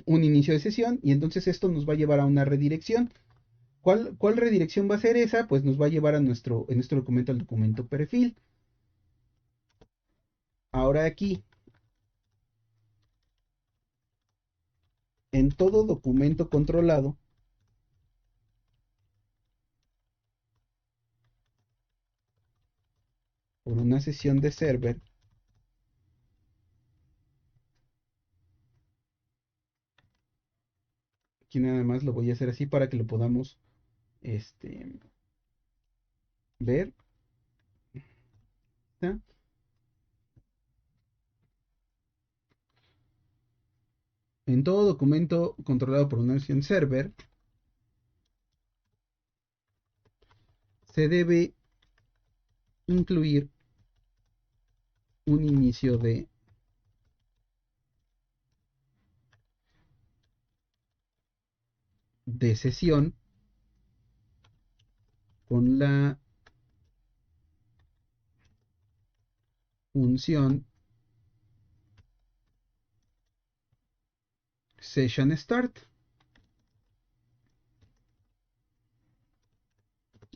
[SPEAKER 1] inicio de sesión y entonces esto nos va a llevar a una redirección. ¿Cuál redirección va a ser esa? Pues nos va a llevar en nuestro documento al documento perfil. Ahora aquí, en todo documento controlado, por una sesión de server, aquí nada más lo voy a hacer así para que lo podamos este, ver. ¿Está? En todo documento controlado por una sesión server, se debe incluir un inicio de sesión con la función session start.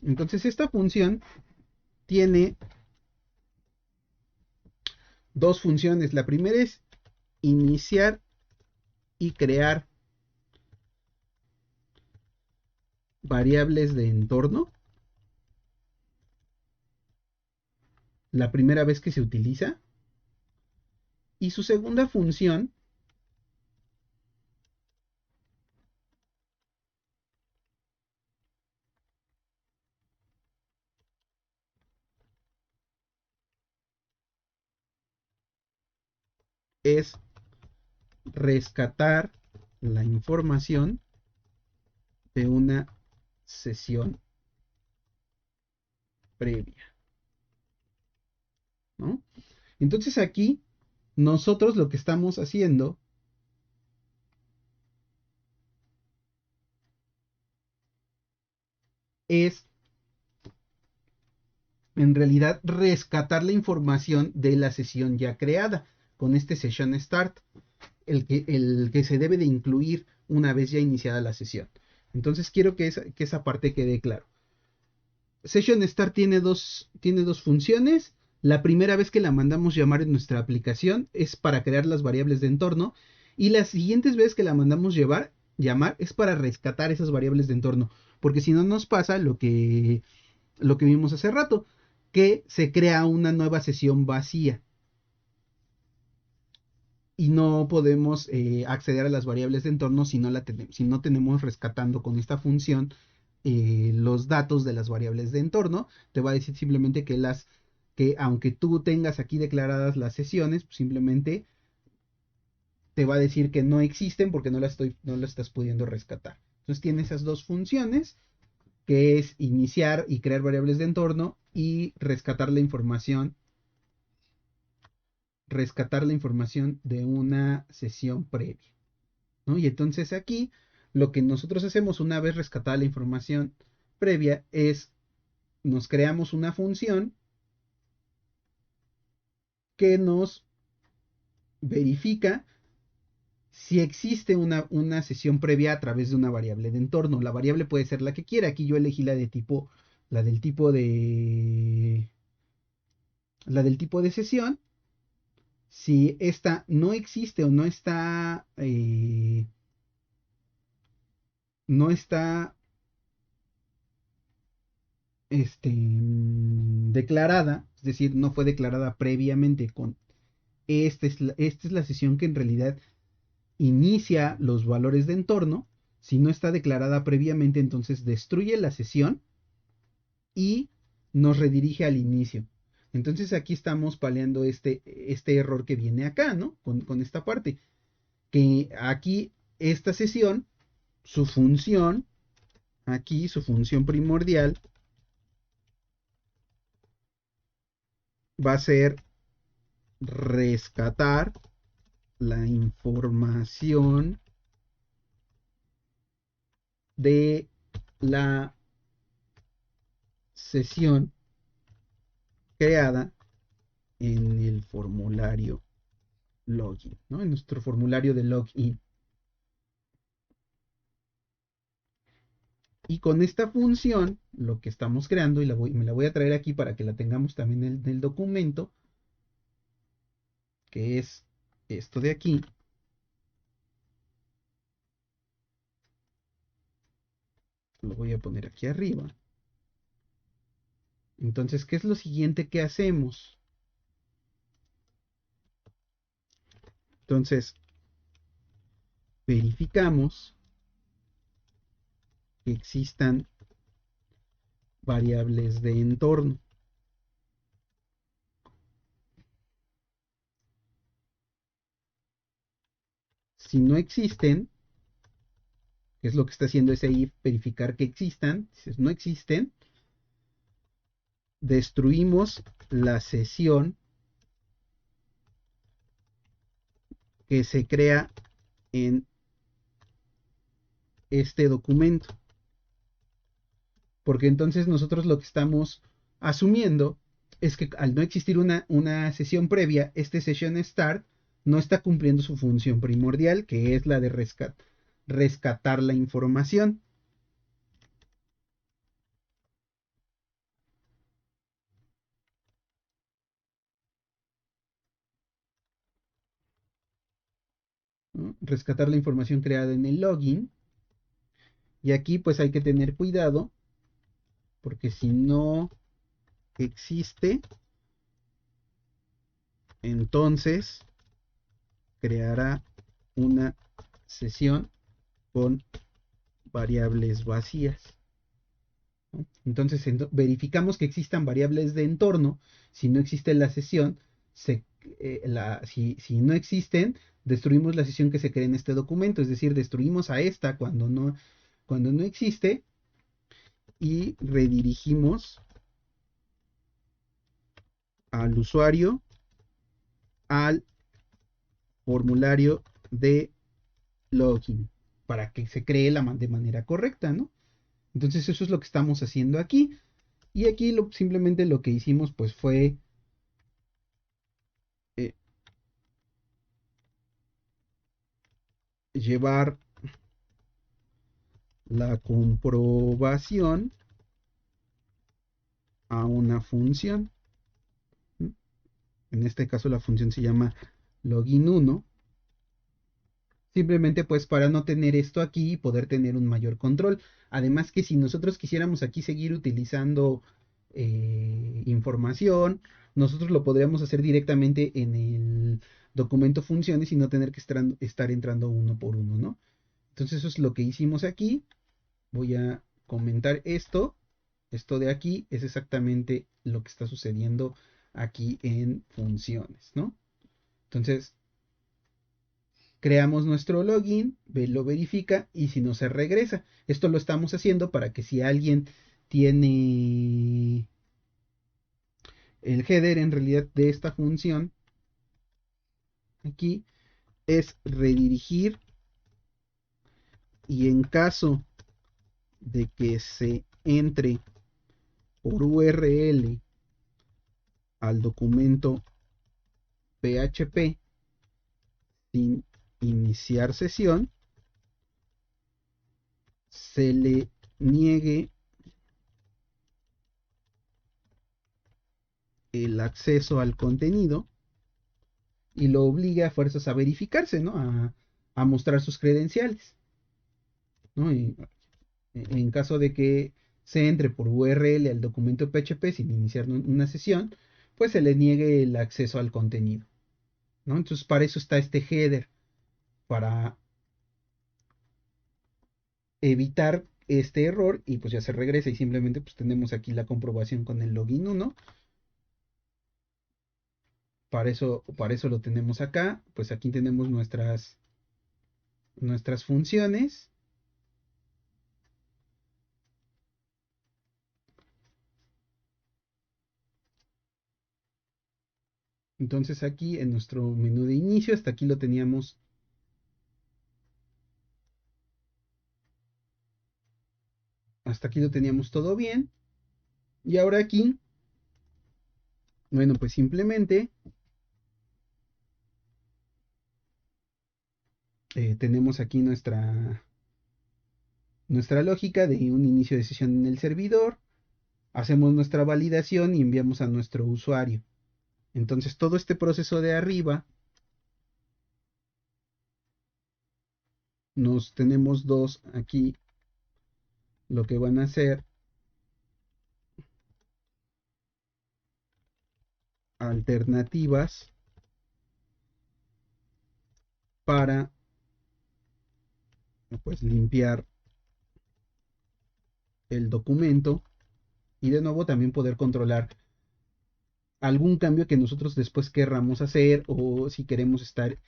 [SPEAKER 1] Entonces esta función tiene dos funciones. La primera es iniciar y crear variables de entorno. La primera vez que se utiliza. Y su segunda función es rescatar la información de una sesión previa, ¿no? Entonces aquí nosotros lo que estamos haciendo es en realidad rescatar la información de la sesión ya creada con este session start, el que se debe de incluir una vez ya iniciada la sesión. Entonces quiero que esa parte quede claro. Session Start tiene dos funciones. La primera vez que la mandamos llamar en nuestra aplicación es para crear las variables de entorno y las siguientes veces que la mandamos llamar es para rescatar esas variables de entorno, porque si no nos pasa lo que vimos hace rato, que se crea una nueva sesión vacía y no podemos acceder a las variables de entorno si no tenemos rescatando con esta función los datos de las variables de entorno. Te va a decir simplemente que aunque tú tengas aquí declaradas las sesiones, pues simplemente te va a decir que no existen porque no las estás pudiendo rescatar. Entonces tiene esas dos funciones, que es iniciar y crear variables de entorno y rescatar la información de una sesión previa, ¿no? Y entonces aquí lo que nosotros hacemos una vez rescatada la información previa es nos creamos una función que nos verifica si existe una sesión previa a través de una variable de entorno. La variable puede ser la que quiera. Aquí yo elegí la del tipo de sesión. Si esta no existe o no está declarada, es decir, no fue declarada previamente con esta es la sesión que en realidad inicia los valores de entorno. Si no está declarada previamente, entonces destruye la sesión y nos redirige al inicio. Entonces aquí estamos paliando este error que viene acá, ¿no? Con esta parte. Que aquí esta sesión, su función, aquí su función primordial va a ser rescatar la información de la sesión creada en el formulario login, ¿no? En nuestro formulario de login. Y con esta función, lo que estamos creando, y me la voy a traer aquí para que la tengamos también en el documento, que es esto de aquí. Lo voy a poner aquí arriba. Entonces, ¿qué es lo siguiente que hacemos? Entonces, verificamos que existan variables de entorno. Si no existen, que es lo que está haciendo ese if, verificar que existan. Si no existen, destruimos la sesión que se crea en este documento. Porque entonces nosotros lo que estamos asumiendo es que al no existir una sesión previa, este session start no está cumpliendo su función primordial, que es la de rescatar la información. ¿No? Rescatar la información creada en el login. Y aquí pues hay que tener cuidado, porque si no existe, entonces creará una sesión con variables vacías. ¿No? Entonces verificamos que existan variables de entorno. Si no existe la sesión, si no existen, destruimos la sesión que se crea en este documento, es decir, destruimos a esta cuando no existe y redirigimos al usuario al formulario de login para que se cree de manera correcta, ¿no? Entonces eso es lo que estamos haciendo aquí. Y aquí simplemente lo que hicimos pues fue eh, llevar la comprobación a una función. En este caso la función se llama login1. Simplemente pues para no tener esto aquí y poder tener un mayor control. Además que si nosotros quisiéramos aquí seguir utilizando información, nosotros lo podríamos hacer directamente en el documento funciones y no tener que estar entrando uno por uno, ¿no? Entonces eso es lo que hicimos aquí. Voy a comentar esto. Esto de aquí es exactamente lo que está sucediendo aquí en funciones, ¿no? Entonces, creamos nuestro login, lo verifica y si no se regresa. Esto lo estamos haciendo para que si alguien tiene el header en realidad de esta función, aquí es redirigir y en caso de que se entre por URL al documento PHP sin iniciar sesión, se le niegue el acceso al contenido y lo obligue a fuerzas a verificarse, ¿no? A mostrar sus credenciales, ¿no? Y en caso de que se entre por URL al documento PHP sin iniciar una sesión, pues se le niegue el acceso al contenido, ¿no? Entonces para eso está este header, para evitar este error y pues ya se regresa y simplemente pues tenemos aquí la comprobación con el login 1. Para eso lo tenemos acá, pues aquí tenemos nuestras funciones. Entonces aquí en nuestro menú de inicio, hasta aquí lo teníamos todo bien. Y ahora aquí, bueno, pues simplemente tenemos aquí nuestra lógica de un inicio de sesión en el servidor. Hacemos nuestra validación y enviamos a nuestro usuario. Entonces todo este proceso de arriba, nos tenemos dos aquí, lo que van a hacer alternativas para pues limpiar el documento y de nuevo también poder controlar algún cambio que nosotros después querramos hacer o si queremos estar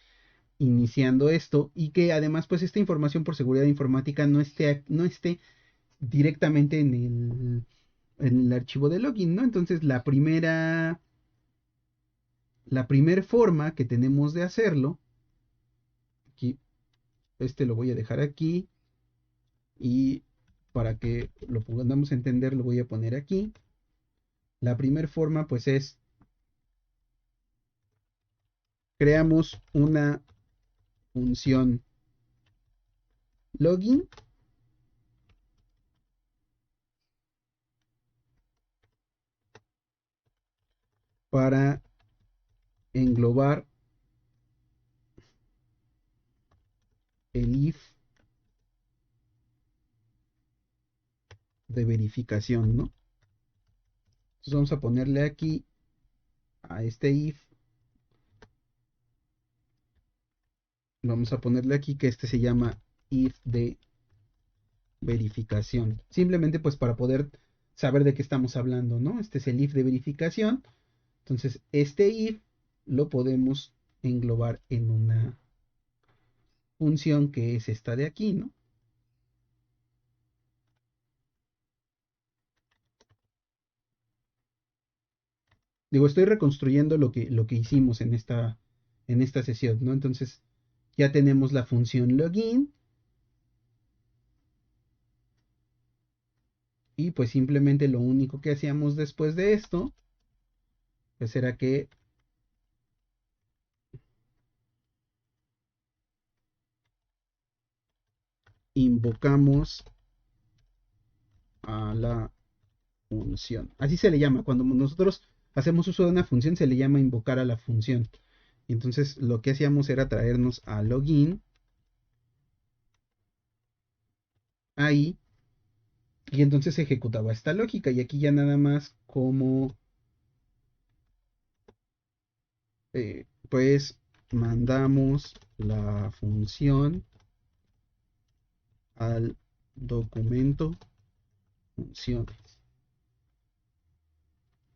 [SPEAKER 1] iniciando esto y que además pues esta información por seguridad informática no esté directamente en el archivo de login, ¿no? Entonces la primera forma que tenemos de hacerlo, aquí, lo voy a dejar aquí y para que lo podamos entender lo voy a poner aquí. La primera forma pues es, creamos una función login para englobar el if de verificación, ¿no? Entonces vamos a ponerle aquí a este if, vamos a ponerle aquí que este se llama if de verificación. Simplemente pues para poder saber de qué estamos hablando, ¿no? Este es el if de verificación. Entonces este if lo podemos englobar en una función que es esta de aquí, ¿no? Digo, estoy reconstruyendo lo que hicimos en esta sesión, ¿no? Entonces ya tenemos la función login y pues simplemente lo único que hacíamos después de esto pues era que invocamos a la función. Así se le llama. Cuando nosotros hacemos uso de una función se le llama invocar a la función. Y entonces lo que hacíamos era traernos a login ahí y entonces se ejecutaba esta lógica. Y aquí ya nada más como pues mandamos la función al documento funciones.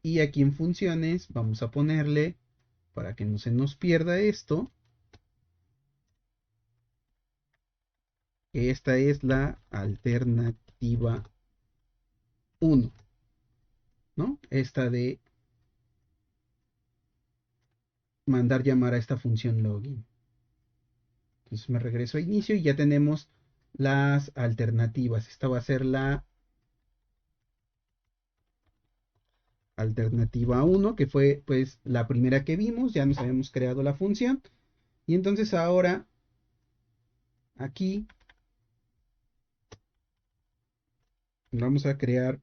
[SPEAKER 1] Y aquí en funciones vamos a ponerle, para que no se nos pierda esto, que esta es la alternativa 1, ¿no? Esta de mandar llamar a esta función login. Entonces me regreso a inicio y ya tenemos las alternativas. Esta va a ser la alternativa 1, que fue pues la primera que vimos, ya nos habíamos creado la función. Y entonces ahora aquí vamos a crear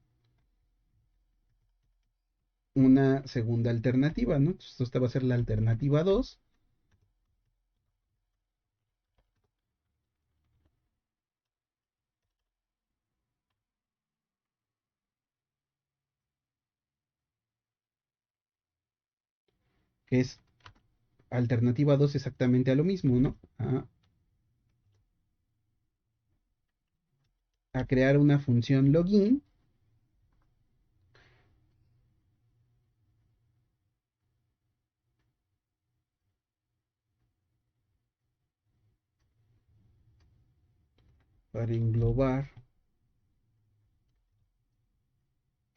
[SPEAKER 1] una segunda alternativa, ¿no? Entonces, esta va a ser la alternativa 2, que es alternativa 2 exactamente a lo mismo, ¿no? A crear una función login para englobar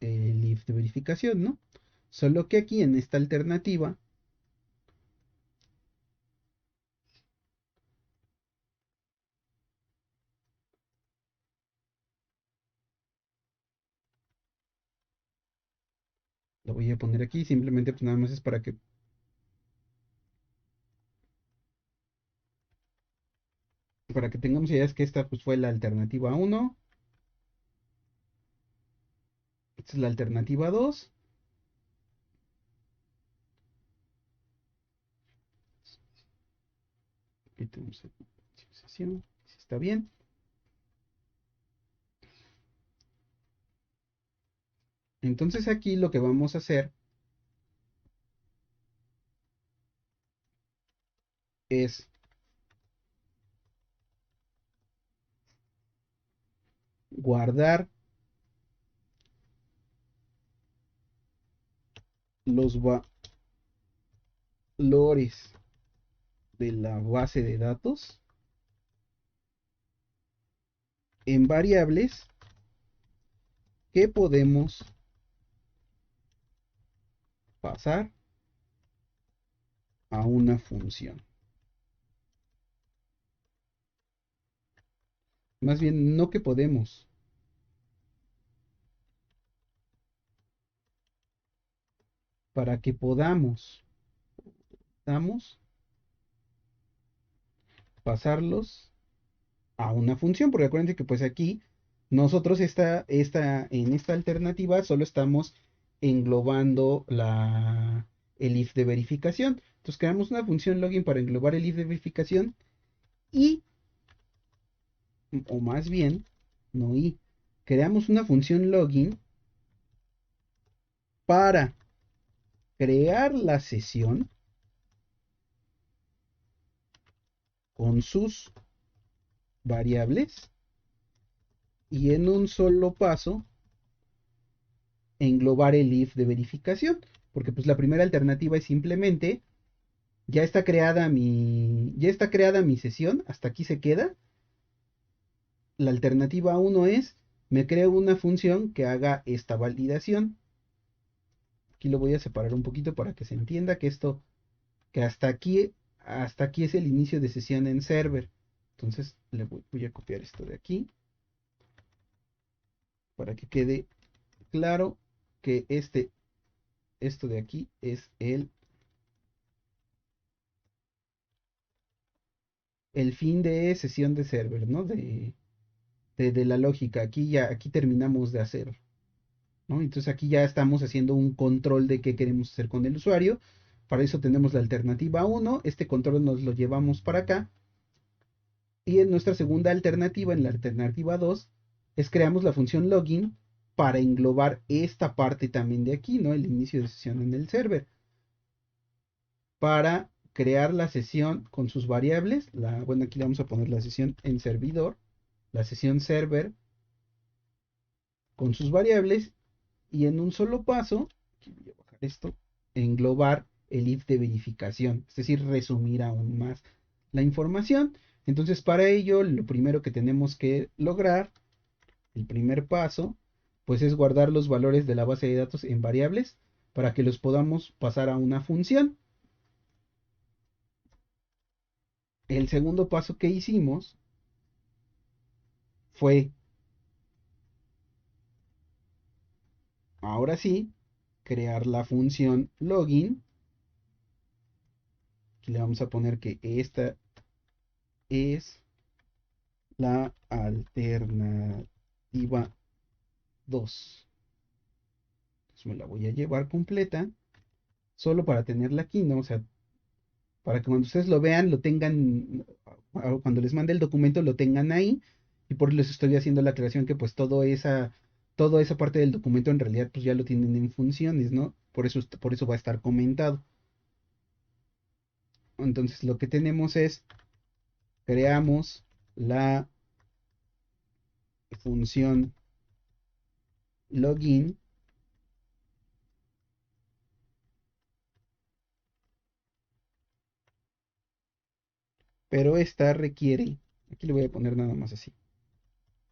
[SPEAKER 1] el if de verificación, ¿no? Solo que aquí en esta alternativa lo voy a poner aquí, simplemente pues nada más es para que tengamos ideas que esta pues fue la alternativa 1, esta es la alternativa 2, aquí tenemos si está bien. Entonces aquí lo que vamos a hacer es guardar los valores de la base de datos en variables que podemos pasar a una función. Más bien, no que podemos, para que podamos pasarlos a una función, porque acuérdense que pues aquí nosotros en esta alternativa solo estamos englobando el if de verificación. Entonces creamos una función login para englobar el if de verificación y, o más bien, no y, creamos una función login para crear la sesión con sus variables y en un solo paso englobar el if de verificación, porque pues la primera alternativa es simplemente ya está creada mi sesión, hasta aquí se queda. La alternativa uno es me creo una función que haga esta validación. Aquí lo voy a separar un poquito para que se entienda que hasta aquí es el inicio de sesión en server. Entonces voy a copiar esto de aquí para que quede claro que esto de aquí es el fin de sesión de server, ¿no? De la lógica. Aquí terminamos de hacer, ¿no? Entonces aquí ya estamos haciendo un control de qué queremos hacer con el usuario. Para eso tenemos la alternativa uno, este control nos lo llevamos para acá. Y en nuestra segunda alternativa, en la alternativa 2 es creamos la función login para englobar esta parte también de aquí, ¿no? El inicio de sesión en el server. Para crear la sesión con sus variables. Bueno, aquí le vamos a poner la sesión en servidor, la sesión server con sus variables y en un solo paso, aquí voy a bajar esto, englobar el if de verificación, es decir, resumir aún más la información. Entonces, para ello, lo primero que tenemos que lograr, el primer paso, pues es guardar los valores de la base de datos en variables para que los podamos pasar a una función. El segundo paso que hicimos fue, ahora sí, crear la función login. Aquí le vamos a poner que esta es la alternativa 2. Entonces me la voy a llevar completa, solo para tenerla aquí, ¿no? O sea, para que cuando ustedes lo vean, lo tengan, cuando les mande el documento, lo tengan ahí. Y por eso les estoy haciendo la aclaración que pues toda esa parte del documento en realidad pues ya lo tienen en funciones, ¿no? Por eso va a estar comentado. Entonces lo que tenemos es, creamos la función login, pero esta requiere, aquí le voy a poner nada más así,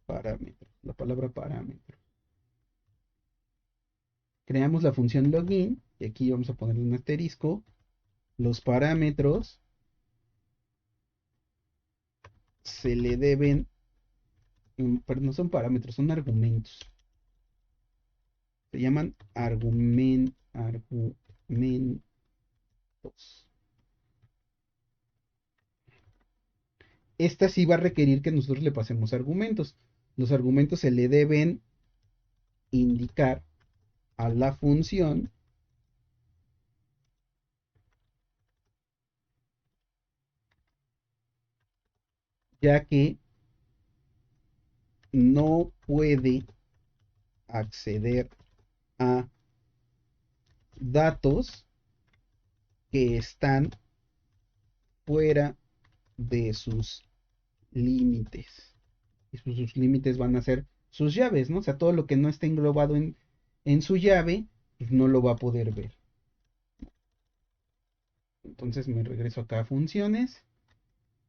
[SPEAKER 1] parámetro, la palabra parámetro. Creamos la función login y aquí vamos a poner un asterisco. Los parámetros se le deben, pero no son parámetros, son argumentos. Se llaman argumentos. Esta sí va a requerir que nosotros le pasemos argumentos. Los argumentos se le deben indicar a la función, ya que no puede acceder a datos que están fuera de sus límites. Y sus límites van a ser sus llaves, ¿no? O sea, todo lo que no esté englobado en su llave, pues no lo va a poder ver. Entonces me regreso acá a funciones,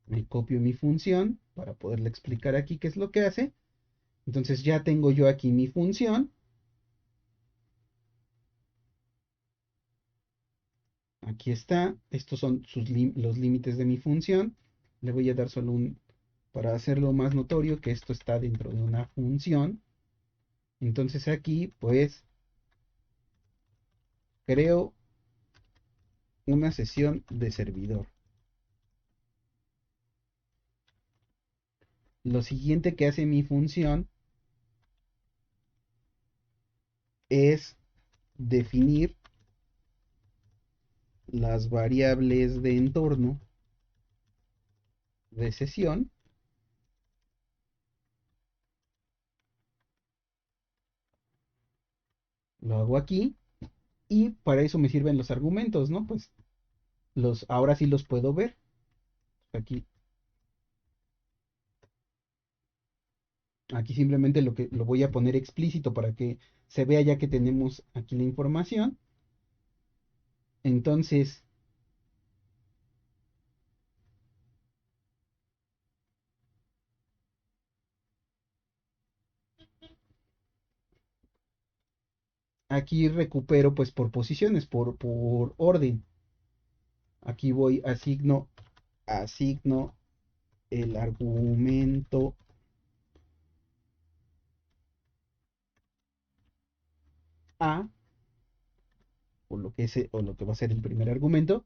[SPEAKER 1] me copio mi función para poderle explicar aquí qué es lo que hace. Entonces ya tengo yo aquí mi función. Aquí está. Estos son los límites de mi función. Le voy a dar solo para hacerlo más notorio, que esto está dentro de una función. Entonces aquí, pues, creo una sesión de servidor. Lo siguiente que hace mi función es definir las variables de entorno de sesión. Lo hago aquí. Y para eso me sirven los argumentos, ¿no? Pues ahora sí los puedo ver. Aquí simplemente lo voy a poner explícito para que se vea ya que tenemos aquí la información. Entonces, aquí recupero pues por posiciones, por orden. Aquí voy, asigno el argumento A, o lo que va a ser el primer argumento.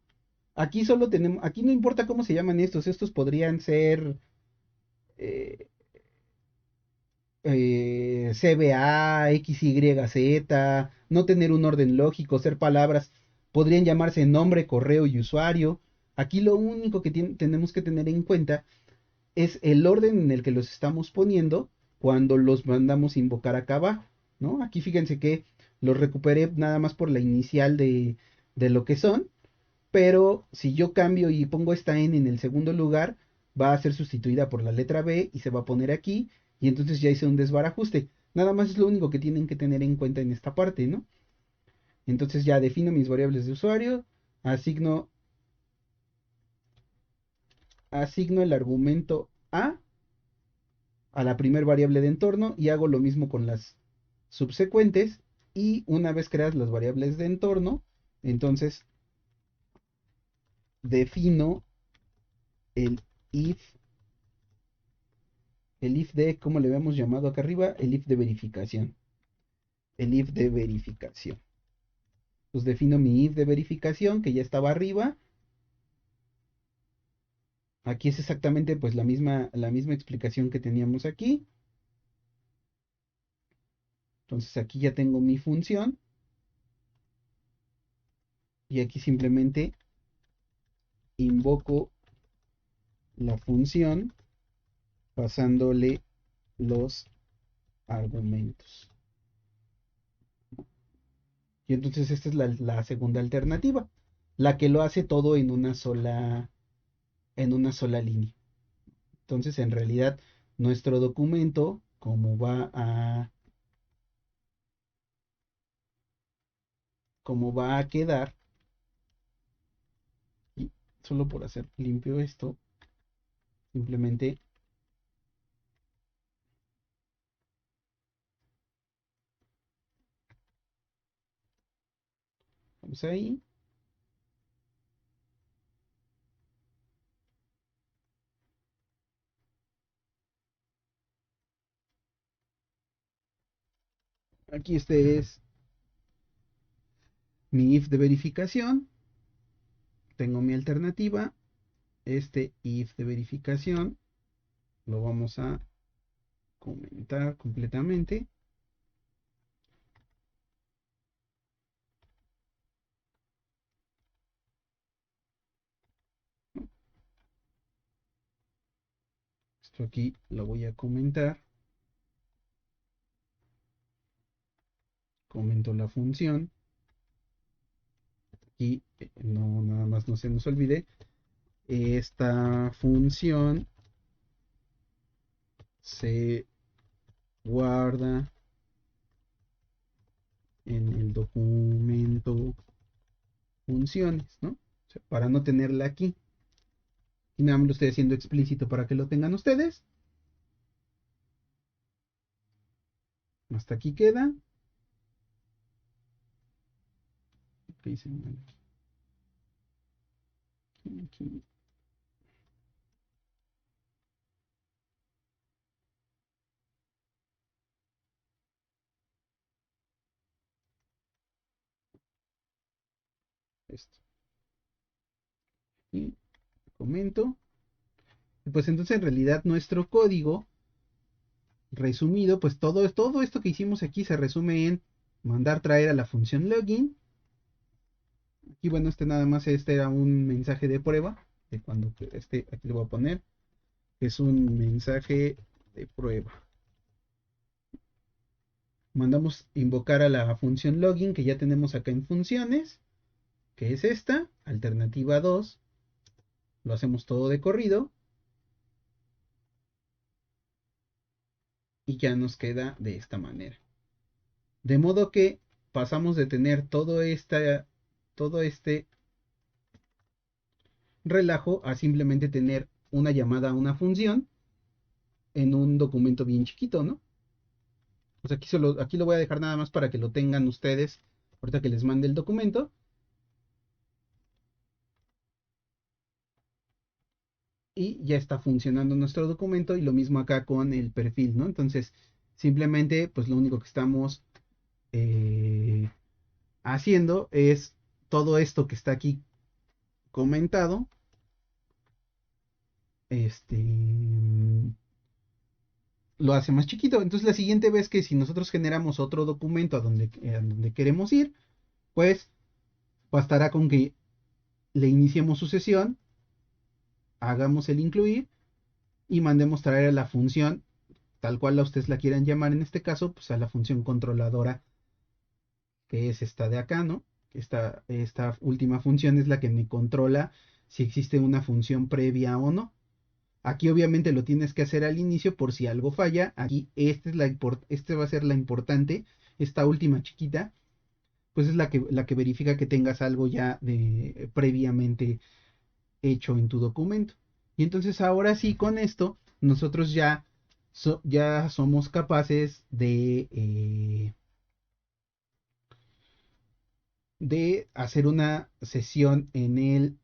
[SPEAKER 1] Aquí solo tenemos, aquí no importa cómo se llaman estos podrían ser eh, CBA, XYZ, no tener un orden lógico, ser palabras, podrían llamarse nombre, correo y usuario. Aquí lo único que tenemos que tener en cuenta es el orden en el que los estamos poniendo cuando los mandamos invocar acá abajo, ¿no? Aquí fíjense que los recuperé nada más por la inicial de lo que son, pero si yo cambio y pongo esta N en el segundo lugar, va a ser sustituida por la letra B y se va a poner aquí, y entonces ya hice un desbarajuste. Nada más es lo único que tienen que tener en cuenta en esta parte, ¿no? Entonces ya defino mis variables de usuario, asigno, asigno el argumento a la primer variable de entorno y hago lo mismo con las subsecuentes. Y una vez creadas las variables de entorno, entonces defino el if el if de, como le habíamos llamado acá arriba, el if de verificación. El if de verificación. Pues defino mi if de verificación, que ya estaba arriba, Aquí es exactamente pues la misma explicación que teníamos aquí. Entonces aquí ya tengo mi función y aquí simplemente invoco la función pasándole los argumentos. Y entonces esta es la segunda alternativa, la que lo hace todo en una sola línea. Entonces, en realidad, nuestro documento, como va a quedar, y solo por hacer limpio esto, simplemente vamos ahí. Aquí este es mi if de verificación. Tengo mi alternativa. Este if de verificación lo vamos a comentar completamente. Esto aquí lo voy a comentar. Comento la función. Aquí no, nada más no se nos olvide. Esta función se guarda en el documento funciones, ¿no? O sea, para no tenerla aquí. Y nada más lo estoy haciendo explícito para que lo tengan ustedes. Hasta aquí queda. Okay, aquí. Esto. Y comento. Y pues entonces en realidad nuestro código resumido, pues todo esto que hicimos aquí se resume en mandar traer a la función login. Y bueno, nada más, este era un mensaje de prueba. De cuando aquí le voy a poner. Es un mensaje de prueba. Mandamos invocar a la función login que ya tenemos acá en funciones, que es esta, alternativa 2. Lo hacemos todo de corrido y ya nos queda de esta manera. De modo que pasamos de tener todo este relajo a simplemente tener una llamada a una función en un documento bien chiquito, ¿no? Pues aquí lo voy a dejar nada más para que lo tengan ustedes ahorita que les mande el documento. Y ya está funcionando nuestro documento y lo mismo acá con el perfil, ¿no? Entonces, simplemente, pues lo único que estamos eh, haciendo es todo esto que está aquí comentado, este, lo hace más chiquito. Entonces, la siguiente vez que si nosotros generamos otro documento a donde queremos ir, pues bastará con que le iniciemos su sesión, hagamos el incluir y mandemos traer a la función, tal cual a ustedes la quieran llamar en este caso, pues a la función controladora, que es esta de acá, ¿no? Esta última función es la que me controla si existe una función previa o no. Aquí obviamente lo tienes que hacer al inicio por si algo falla. Aquí este va a ser la importante. Esta última chiquita, pues es la que verifica que tengas algo ya previamente hecho en tu documento. Y entonces ahora sí, con esto, nosotros ya somos capaces de hacer una sesión en el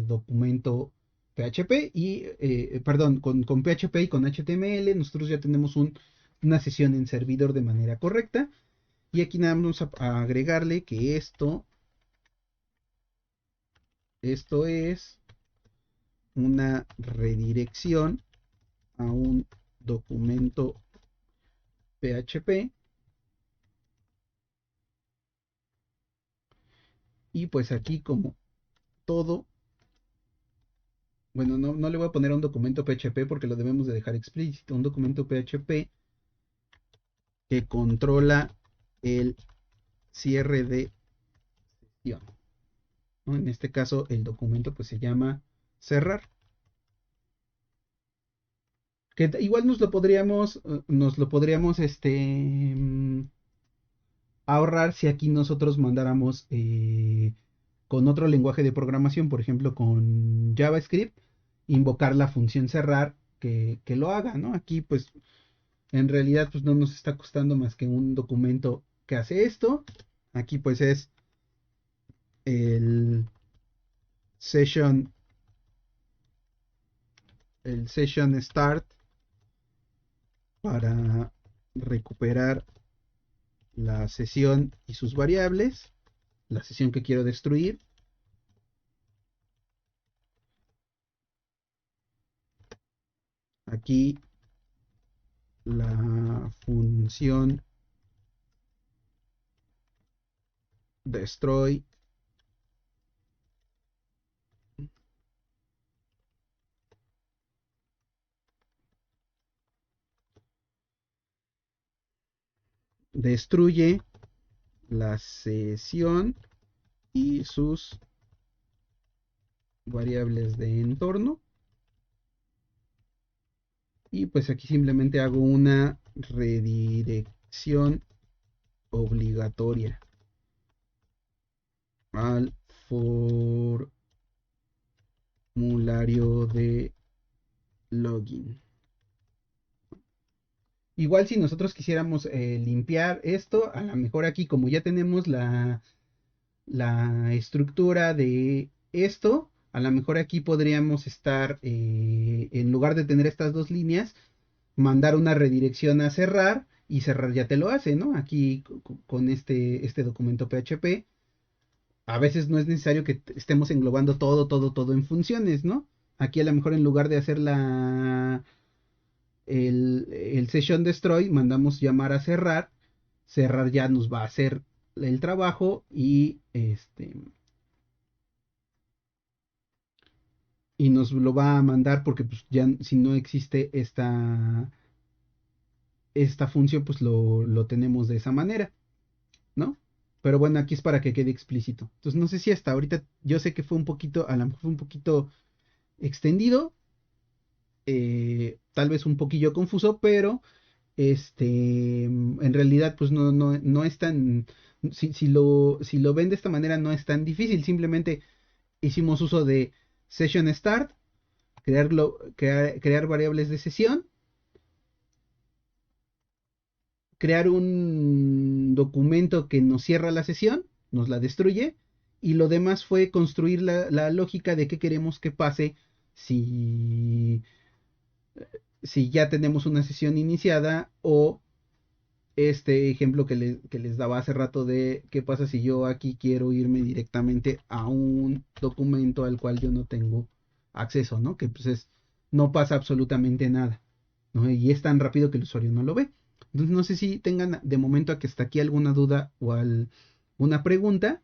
[SPEAKER 1] documento PHP perdón, con PHP y con HTML. Nosotros ya tenemos una sesión en servidor de manera correcta. Y aquí nada más vamos a agregarle que esto es una redirección a un documento PHP. Y pues aquí como todo, bueno, no le voy a poner un documento PHP porque lo debemos de dejar explícito, un documento PHP que controla el cierre de sesión, ¿no? En este caso el documento pues se llama cerrar, que igual nos lo podríamos ahorrar si aquí nosotros mandáramos con otro lenguaje de programación, por ejemplo con JavaScript, invocar la función cerrar que lo haga, ¿no? Aquí pues en realidad pues no nos está costando más que un documento que hace esto. Aquí pues es el session, el session start para recuperar la sesión y sus variables, la sesión que quiero destruir. Aquí la función destroy destruye la sesión y sus variables de entorno. Y pues aquí simplemente hago una redirección obligatoria al formulario de login. Igual si nosotros quisiéramos limpiar esto, a lo mejor aquí como ya tenemos la estructura de esto, a lo mejor aquí podríamos estar, en lugar de tener estas dos líneas, mandar una redirección a cerrar y cerrar ya te lo hace, ¿no? Aquí con este documento PHP, a veces no es necesario que estemos englobando todo en funciones, ¿no? Aquí a lo mejor en lugar de hacer el session destroy, mandamos llamar a cerrar, cerrar ya nos va a hacer el trabajo y nos lo va a mandar porque pues ya si no existe esta función pues lo tenemos de esa manera, ¿no? Pero bueno, aquí es para que quede explícito. Entonces no sé si hasta ahorita, yo sé que fue un poquito, a lo mejor fue un poquito extendido, tal vez un poquillo confuso, pero en realidad pues no es tan, si lo ven de esta manera no es tan difícil, simplemente hicimos uso de session start, crear variables de sesión, crear un documento que nos cierra la sesión, nos la destruye, y lo demás fue construir la lógica de qué queremos que pase si, si ya tenemos una sesión iniciada o este ejemplo que les daba hace rato de qué pasa si yo aquí quiero irme directamente a un documento al cual yo no tengo acceso, ¿no? Que pues no pasa absolutamente nada, ¿no? Y es tan rápido que el usuario no lo ve. Entonces no sé si tengan de momento que hasta aquí alguna duda o una pregunta,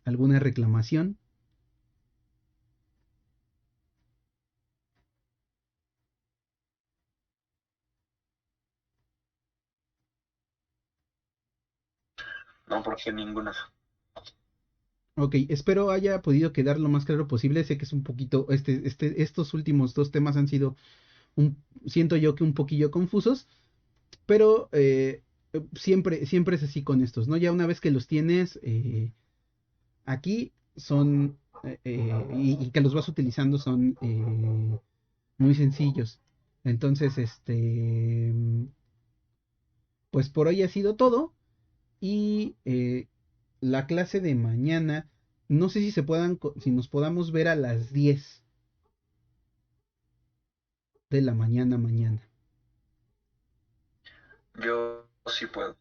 [SPEAKER 1] alguna reclamación.
[SPEAKER 2] No, porque ninguna.
[SPEAKER 1] Ok, espero haya podido quedar lo más claro posible. Sé que es un poquito, estos últimos dos temas han sido siento yo que un poquillo confusos, pero siempre es así con estos, ¿no? Ya una vez que los tienes aquí, son, y que los vas utilizando, son muy sencillos. Entonces, pues por hoy ha sido todo. Y la clase de mañana, no sé si nos podamos ver a las 10 de la mañana.
[SPEAKER 2] Yo sí puedo.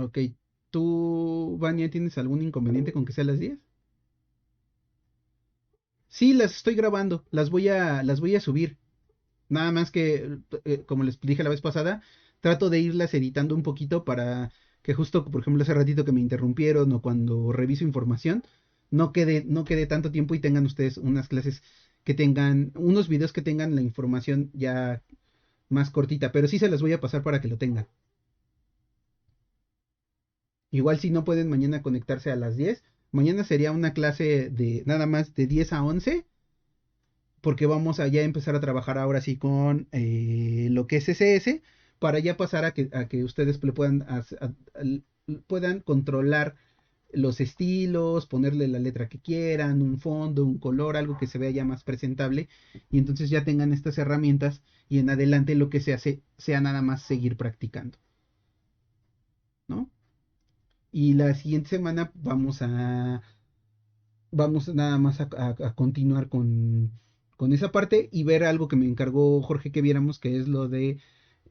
[SPEAKER 1] Ok, ¿tú, Vania, tienes algún inconveniente con que sea a las 10? Sí, las estoy grabando, las voy a subir. Nada más que, como les dije la vez pasada, trato de irlas editando un poquito para que justo, por ejemplo, hace ratito que me interrumpieron o cuando reviso información, no quede tanto tiempo y tengan ustedes unas clases que tengan, unos videos que tengan la información ya más cortita, pero sí se las voy a pasar para que lo tengan. Igual si no pueden mañana conectarse a las 10, mañana sería una clase de nada más de 10 a 11 porque vamos a ya empezar a trabajar ahora sí con lo que es SS, para ya pasar a que ustedes le puedan controlar los estilos, ponerle la letra que quieran, un fondo, un color, algo que se vea ya más presentable, y entonces ya tengan estas herramientas y en adelante lo que se hace sea nada más seguir practicando, ¿no? Y la siguiente semana vamos nada más a continuar con esa parte y ver algo que me encargó Jorge que viéramos, que es lo de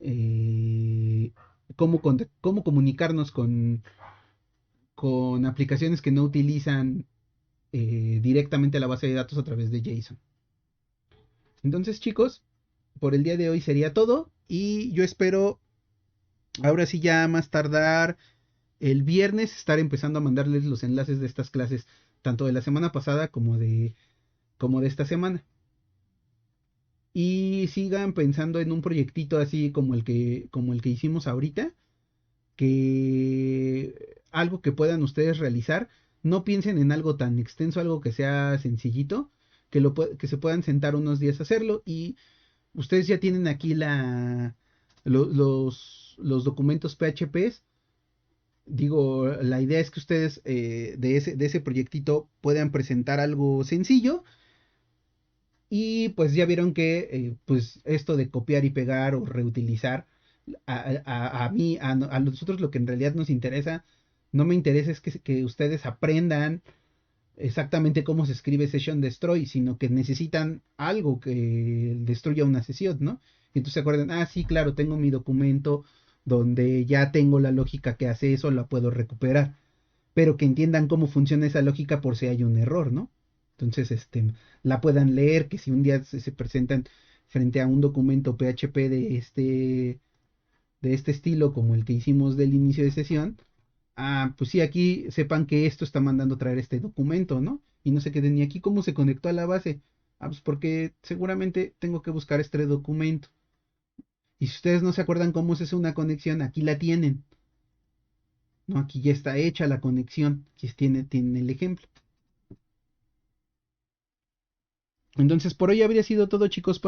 [SPEAKER 1] eh, cómo comunicarnos con aplicaciones que no utilizan directamente la base de datos a través de JSON. Entonces, chicos, por el día de hoy sería todo y yo espero ahora sí ya más tardar el viernes estar empezando a mandarles los enlaces de estas clases, tanto de la semana pasada como de esta semana. Y sigan pensando en un proyectito así como el que hicimos ahorita, que algo que puedan ustedes realizar, no piensen en algo tan extenso, algo que sea sencillito, que se puedan sentar unos días a hacerlo y ustedes ya tienen aquí los documentos PHPs. Digo, la idea es que ustedes de ese proyectito puedan presentar algo sencillo. Y pues ya vieron que pues esto de copiar y pegar o reutilizar, a mí, a nosotros lo que en realidad nos interesa, no me interesa es que ustedes aprendan exactamente cómo se escribe Session Destroy, sino que necesitan algo que destruya una sesión, ¿no? Y entonces se acuerdan, sí, claro, tengo mi documento donde ya tengo la lógica que hace eso, la puedo recuperar, pero que entiendan cómo funciona esa lógica por si hay un error, ¿no? Entonces, la puedan leer, que si un día se presentan frente a un documento PHP de este estilo, como el que hicimos del inicio de sesión, pues sí, aquí sepan que esto está mandando traer este documento, ¿no? Y no se queden ni aquí cómo se conectó a la base. Pues porque seguramente tengo que buscar este documento. Y si ustedes no se acuerdan cómo se hace una conexión, aquí la tienen, ¿no? Aquí ya está hecha la conexión. Aquí tienen el ejemplo. Entonces, por hoy habría sido todo, chicos.